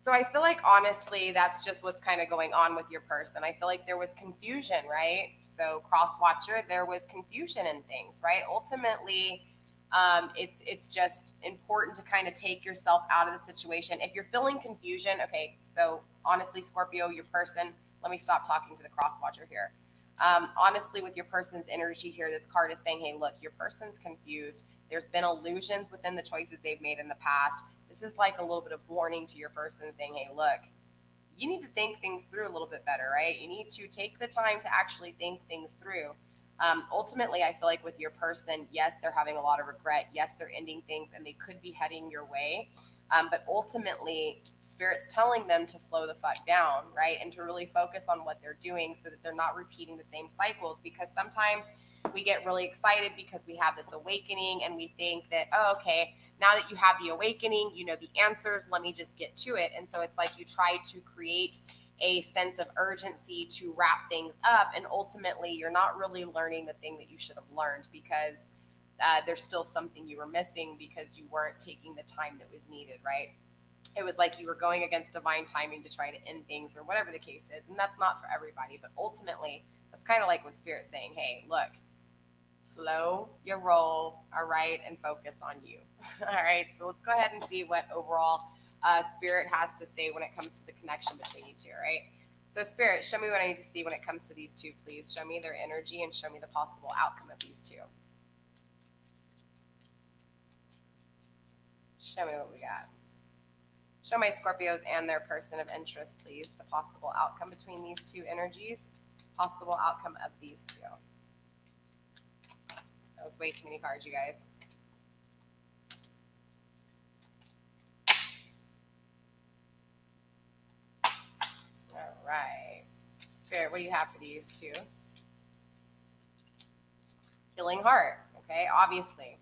So I feel like, honestly, that's just what's kind of going on with your person. I feel like there was confusion, right? So cross-watcher, there was confusion in things, right? Ultimately, it's just important to kind of take yourself out of the situation. If you're feeling confusion, okay, so honestly, Scorpio, your person, let me stop talking to the cross-watcher here. Honestly, with your person's energy here, this card is saying, hey, look, your person's confused. There's been illusions within the choices they've made in the past. This is like a little bit of warning to your person saying, hey, look, you need to think things through a little bit better, right? You need to take the time to actually think things through. Ultimately, I feel like with your person, yes, they're having a lot of regret. Yes, they're ending things and they could be heading your way. But ultimately, Spirit's telling them to slow the fuck down, right? And to really focus on what they're doing so that they're not repeating the same cycles. Because sometimes we get really excited because we have this awakening and we think that, oh, okay, now that you have the awakening, you know the answers, let me just get to it. And so it's like you try to create a sense of urgency to wrap things up. And ultimately, you're not really learning the thing that you should have learned because there's still something you were missing because you weren't taking the time that was needed, right? It was like you were going against divine timing to try to end things or whatever the case is. And that's not for everybody. But ultimately, that's kind of like what Spirit's saying, hey, look, slow your roll, all right, and focus on you. All right, so let's go ahead and see what overall Spirit has to say when it comes to the connection between you two, right? So Spirit, show me what I need to see when it comes to these two, please. Show me their energy and show me the possible outcome of these two. Show me what we got. Show my Scorpios and their person of interest, please, the possible outcome between these two energies, possible outcome of these two. That was way too many cards, you guys. All right. Spirit, what do you have for these two? Healing heart, okay? Obviously,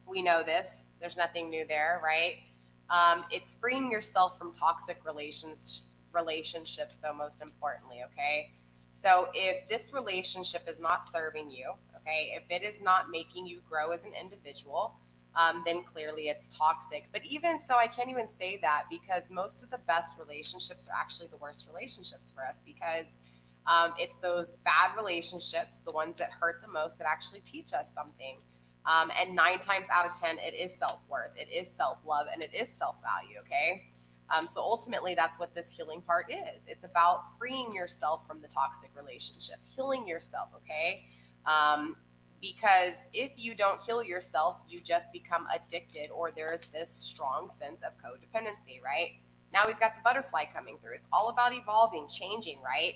we know this. There's nothing new there, right? It's freeing yourself from toxic relationships, though, most importantly, okay? So if this relationship is not serving you, okay, if it is not making you grow as an individual, then clearly it's toxic. But even so, I can't even say that because most of the best relationships are actually the worst relationships for us because it's those bad relationships, the ones that hurt the most, that actually teach us something. And 9 times out of 10, it is self-worth, it is self-love, and it is self-value, okay? So ultimately, that's what this healing part is. It's about freeing yourself from the toxic relationship, healing yourself, okay? Because if you don't heal yourself, you just become addicted, or there's this strong sense of codependency, right? Now we've got the butterfly coming through. It's all about evolving, changing, right?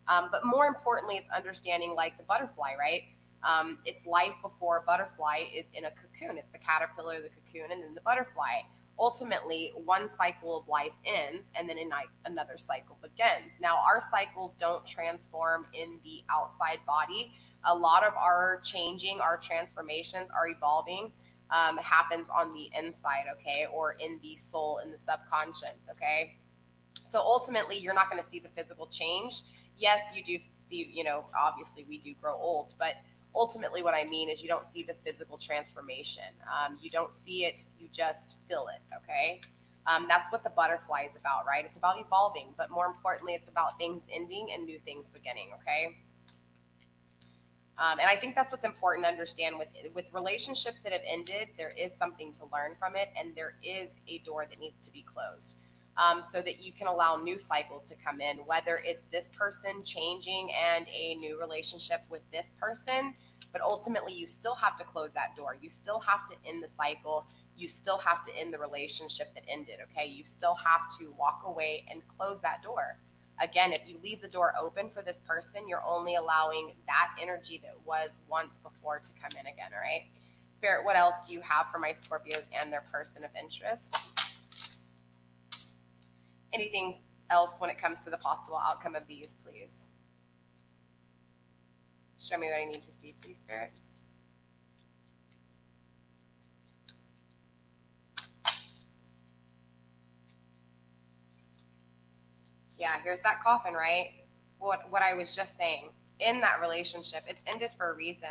But more importantly, it's understanding like the butterfly, right? It's life before a butterfly is in a cocoon. It's the caterpillar, the cocoon, and then the butterfly. ultimately one cycle of life ends and then another cycle begins. Now, our cycles don't transform in the outside body. A lot of our changing, our transformations, our evolving happens on the inside, okay, or in the soul, in the subconscious, okay? So ultimately, you're not going to see the physical change. Yes, you do see, obviously we do grow old, but ultimately what I mean is you don't see the physical transformation. You don't see it, you just feel it, okay? That's what the butterfly is about, right? It's about evolving, but more importantly, it's about things ending and new things beginning, okay? And I think that's what's important to understand with relationships that have ended. There is something to learn from it, and there is a door that needs to be closed, so that you can allow new cycles to come in, whether it's this person changing and a new relationship with this person. But ultimately, you still have to close that door. You still have to end the cycle. You still have to end the relationship that ended, okay? You still have to walk away and close that door. Again, if you leave the door open for this person, you're only allowing that energy that was once before to come in again, all right? Spirit, what else do you have for my Scorpios and their person of interest? Anything else when it comes to the possible outcome of these, please? Show me what I need to see, please, Spirit. Yeah, here's that coffin, right? What I was just saying. In that relationship, it's ended for a reason.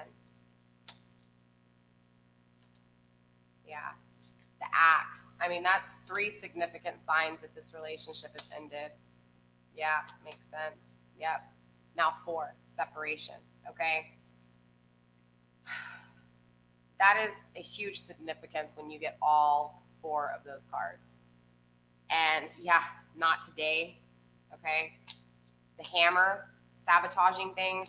Yeah. The axe. I mean, that's 3 significant signs that this relationship has ended. Yeah, makes sense. Yep. Now 4, separation. Okay. That is a huge significance when you get all 4 of those cards. And yeah, not today. Okay. The hammer, sabotaging things.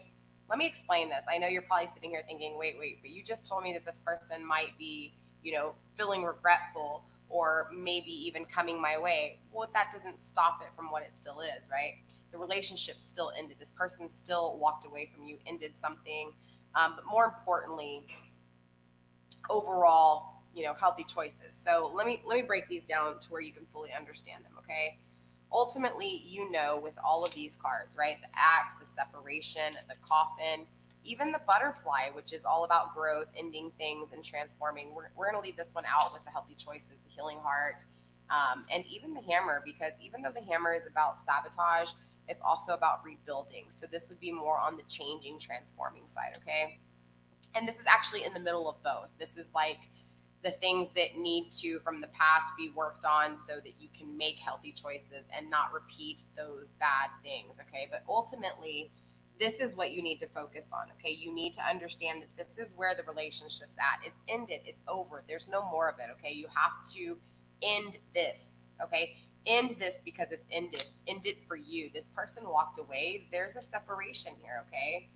Let me explain this. I know you're probably sitting here thinking, wait, but you just told me that this person might be, feeling regretful or maybe even coming my way. Well, that doesn't stop it from what it still is, right? The relationship still ended. This person still walked away from you, ended something. But more importantly, overall, healthy choices. So let me break these down to where you can fully understand them, okay? Ultimately, with all of these cards, right? The axe, the separation, the coffin, even the butterfly, which is all about growth, ending things, and transforming. We're going to leave this one out with the healthy choices, the healing heart, and even the hammer, because even though the hammer is about sabotage, it's also about rebuilding. So this would be more on the changing, transforming side, okay? And this is actually in the middle of both. This is like the things that need to, from the past, be worked on so that you can make healthy choices and not repeat those bad things, okay? But ultimately, this is what you need to focus on, okay? You need to understand that this is where the relationship's at. It's ended. It's over. There's no more of it, okay? You have to end this, okay? End this because it's ended. End it for you. This person walked away. There's a separation here, okay?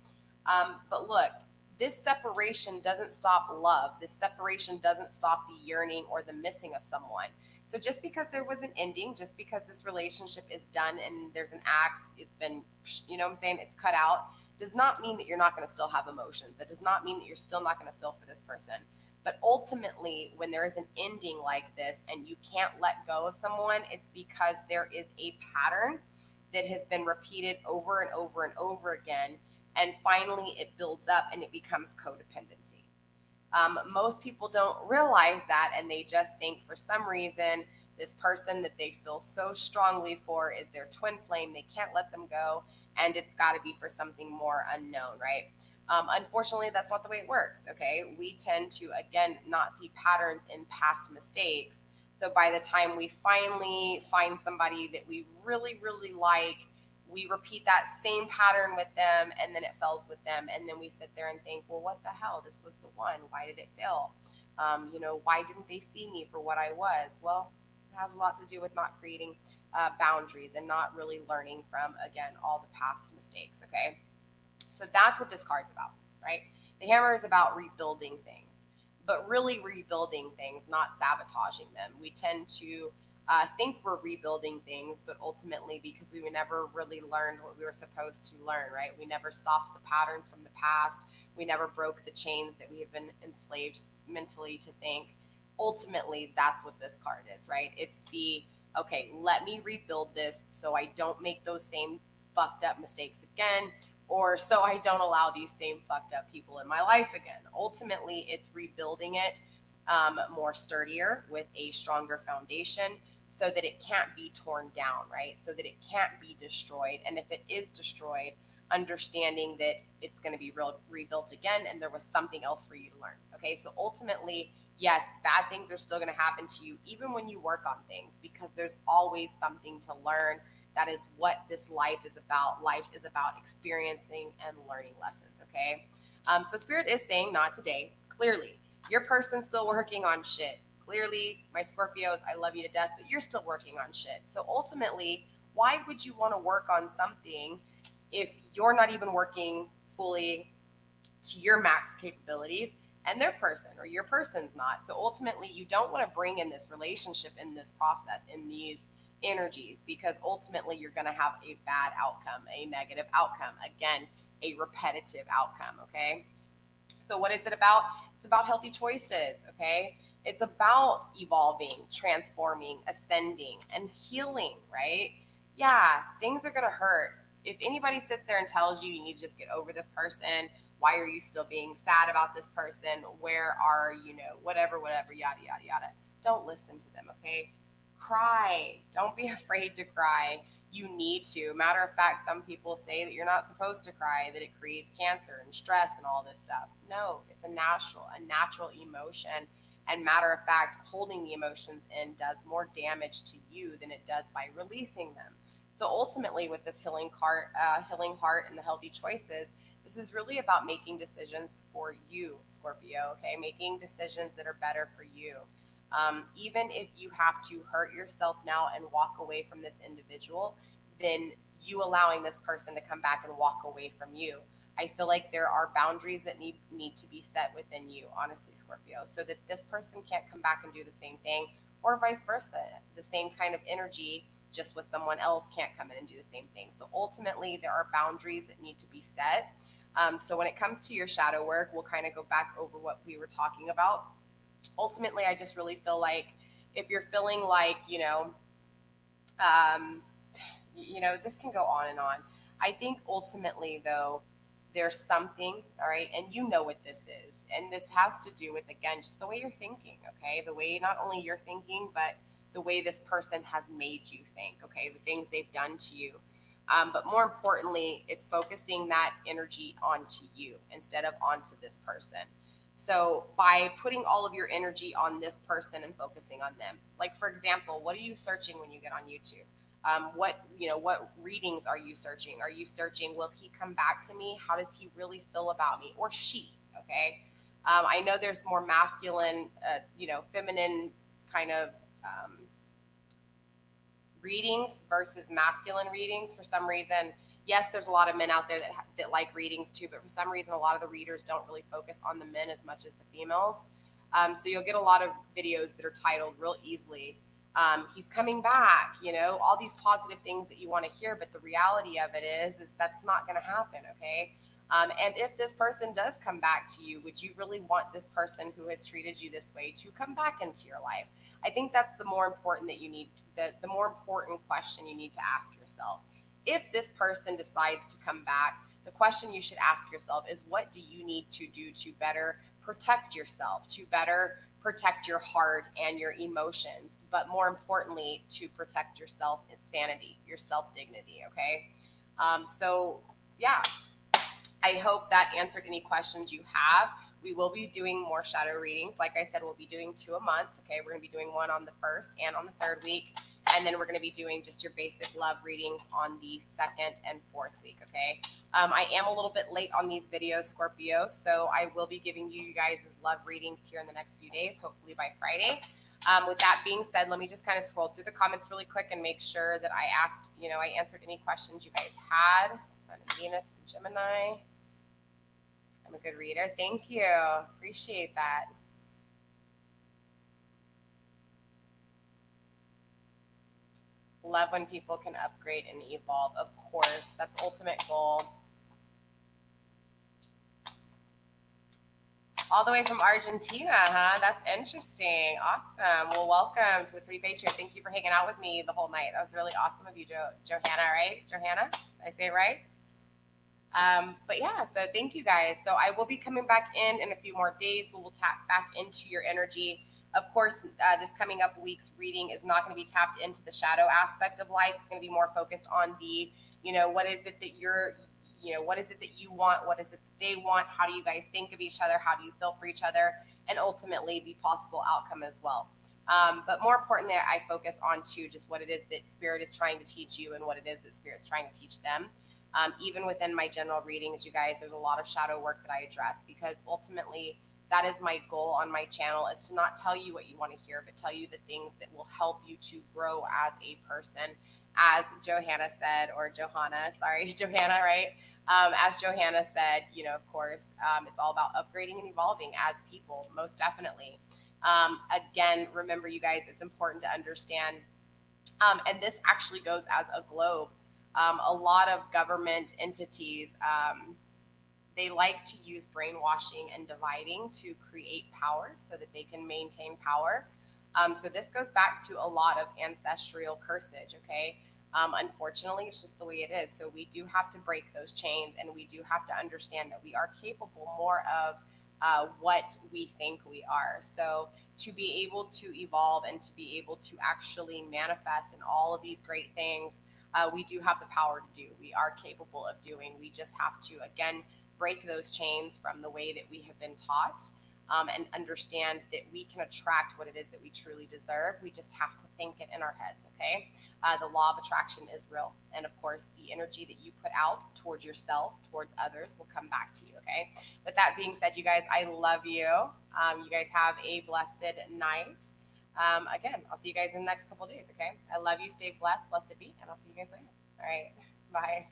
But look, this separation doesn't stop love. This separation doesn't stop the yearning or the missing of someone. So just because there was an ending, just because this relationship is done and there's an axe, it's been, it's cut out, does not mean that you're not going to still have emotions. That does not mean that you're still not going to feel for this person. But ultimately, when there is an ending like this and you can't let go of someone, it's because there is a pattern that has been repeated over and over and over again. And finally, it builds up and it becomes codependency. Most people don't realize that, and they just think for some reason this person that they feel so strongly for is their twin flame. They can't let them go, and it's got to be for something more unknown, right? Unfortunately, that's not the way it works, okay? We tend to, again, not see patterns in past mistakes. So by the time we finally find somebody that we really, really like, we repeat that same pattern with them, and then it fails with them. And then we sit there and think, well, what the hell? This was the one. Why did it fail? Why didn't they see me for what I was? Well, it has a lot to do with not creating boundaries and not really learning from, again, all the past mistakes, okay? So that's what this card's about, right? The hammer is about rebuilding things, but really rebuilding things, not sabotaging them. We tend to think we're rebuilding things, but ultimately, because we never really learned what we were supposed to learn, right? We never stopped the patterns from the past. We never broke the chains that we have been enslaved mentally to think. ultimately that's what this card is, right? It's the, okay, let me rebuild this so I don't make those same fucked up mistakes again, or so I don't allow these same fucked up people in my life again. Ultimately, it's rebuilding it more sturdier with a stronger foundation so that it can't be torn down, right? So that it can't be destroyed. And if it is destroyed, understanding that it's going to be rebuilt again and there was something else for you to learn. Okay, so ultimately, yes, bad things are still going to happen to you even when you work on things, because there's always something to learn. That is what this life is about. Life is about experiencing and learning lessons, okay? So Spirit is saying not today. Clearly, your person's still working on shit. Clearly, my Scorpios, I love you to death, but you're still working on shit. So ultimately, why would you want to work on something if you're not even working fully to your max capabilities and their person or your person's not? So ultimately, you don't want to bring in this relationship, in this process, in these energies, because ultimately you're going to have a bad outcome, a negative outcome, again, a repetitive outcome, okay? So what is it about? It's about healthy choices, okay? It's about evolving, transforming, ascending, and healing, right? Yeah, things are going to hurt. If anybody sits there and tells you need to just get over this person, why are you still being sad about this person? Where are, whatever, yada, yada, yada. Don't listen to them, okay? Cry. Don't be afraid to cry. You need to. Matter of fact, some people say that you're not supposed to cry, that it creates cancer and stress and all this stuff. No, it's a natural emotion. And matter of fact, holding the emotions in does more damage to you than it does by releasing them. So ultimately, with this healing heart and the healthy choices, this is really about making decisions for you, Scorpio, okay? Making decisions that are better for you. Even if you have to hurt yourself now and walk away from this individual, then you allowing this person to come back and walk away from you. I feel like there are boundaries that need to be set within you, honestly, Scorpio, so that this person can't come back and do the same thing, or vice versa. The same kind of energy, just with someone else, can't come in and do the same thing. So ultimately, there are boundaries that need to be set. So when it comes to your shadow work, we'll kind of go back over what we were talking about. Ultimately, I just really feel like if you're feeling like, this can go on and on. I think ultimately, though, there's something, all right, and you know what this is. And this has to do with, again, just the way you're thinking, okay? The way not only you're thinking, but the way this person has made you think, okay? The things they've done to you. But more importantly, it's focusing that energy onto you instead of onto this person. So by putting all of your energy on this person and focusing on them, like for example, what are you searching when you get on YouTube? What readings are you searching? Are you searching, will he come back to me? How does he really feel about me? Or she, okay? I know there's more masculine, feminine kind of readings versus masculine readings for some reason. Yes, there's a lot of men out there that like readings too, but for some reason, a lot of the readers don't really focus on the men as much as the females. So you'll get a lot of videos that are titled real easily, he's coming back, all these positive things that you want to hear. But the reality of it is that's not going to happen, okay? And if this person does come back to you, would you really want this person who has treated you this way to come back into your life? I think that's the more important that you need, the more important question you need to ask yourself. If this person decides to come back, the question you should ask yourself is, what do you need to do to better protect yourself, to better protect your heart and your emotions, but more importantly, to protect your self-sanity, your self-dignity, okay? So, yeah, I hope that answered any questions you have. We will be doing more shadow readings. Like I said, we'll be doing 2 a month, okay? We're going to be doing one on the 1st and on the 3rd week. And then we're going to be doing just your basic love readings on the 2nd and 4th week, okay? I am a little bit late on these videos, Scorpio, so I will be giving you guys love readings here in the next few days, hopefully by Friday. With that being said, let me just kind of scroll through the comments really quick and make sure that I answered any questions you guys had. Sun, Venus, Gemini. I'm a good reader. Thank you. Appreciate that. Love when people can upgrade and evolve. Of course, that's ultimate goal. All the way from Argentina, huh? That's interesting. Awesome. Well, welcome to the Free Patreon. Thank you for hanging out with me the whole night. That was really awesome of you, Johanna, right? Johanna? Did I say it right? But yeah, so thank you guys. So I will be coming back in a few more days. We will tap back into your energy. Of course, this coming up week's reading is not going to be tapped into the shadow aspect of life. It's going to be more focused on the, what is it that what is it that you want? What is it that they want? How do you guys think of each other? How do you feel for each other? And ultimately the possible outcome as well. But more importantly, I focus on just what it is that Spirit is trying to teach you and what it is that Spirit's trying to teach them. Even within my general readings, you guys, there's a lot of shadow work that I address because ultimately that is my goal on my channel, is to not tell you what you want to hear, but tell you the things that will help you to grow as a person. As Johanna said, or Johanna, sorry, Johanna, right? As Johanna said, of course, it's all about upgrading and evolving as people, most definitely. Again, remember, you guys, it's important to understand, and this actually goes as a globe. A lot of government entities, they like to use brainwashing and dividing to create power so that they can maintain power. So this goes back to a lot of ancestral cursage, okay? Unfortunately, it's just the way it is. So we do have to break those chains, and we do have to understand that we are capable more of what we think we are. So to be able to evolve and to be able to actually manifest in all of these great things, we do have the power to do. We are capable of doing. We just have to, again, break those chains from the way that we have been taught, and understand that we can attract what it is that we truly deserve. We just have to think it in our heads, okay? The law of attraction is real. And of course, the energy that you put out towards yourself, towards others, will come back to you, okay? With that being said, you guys, I love you. You guys have a blessed night. Again, I'll see you guys in the next couple of days, okay? I love you. Stay blessed. Blessed be. And I'll see you guys later. All right. Bye.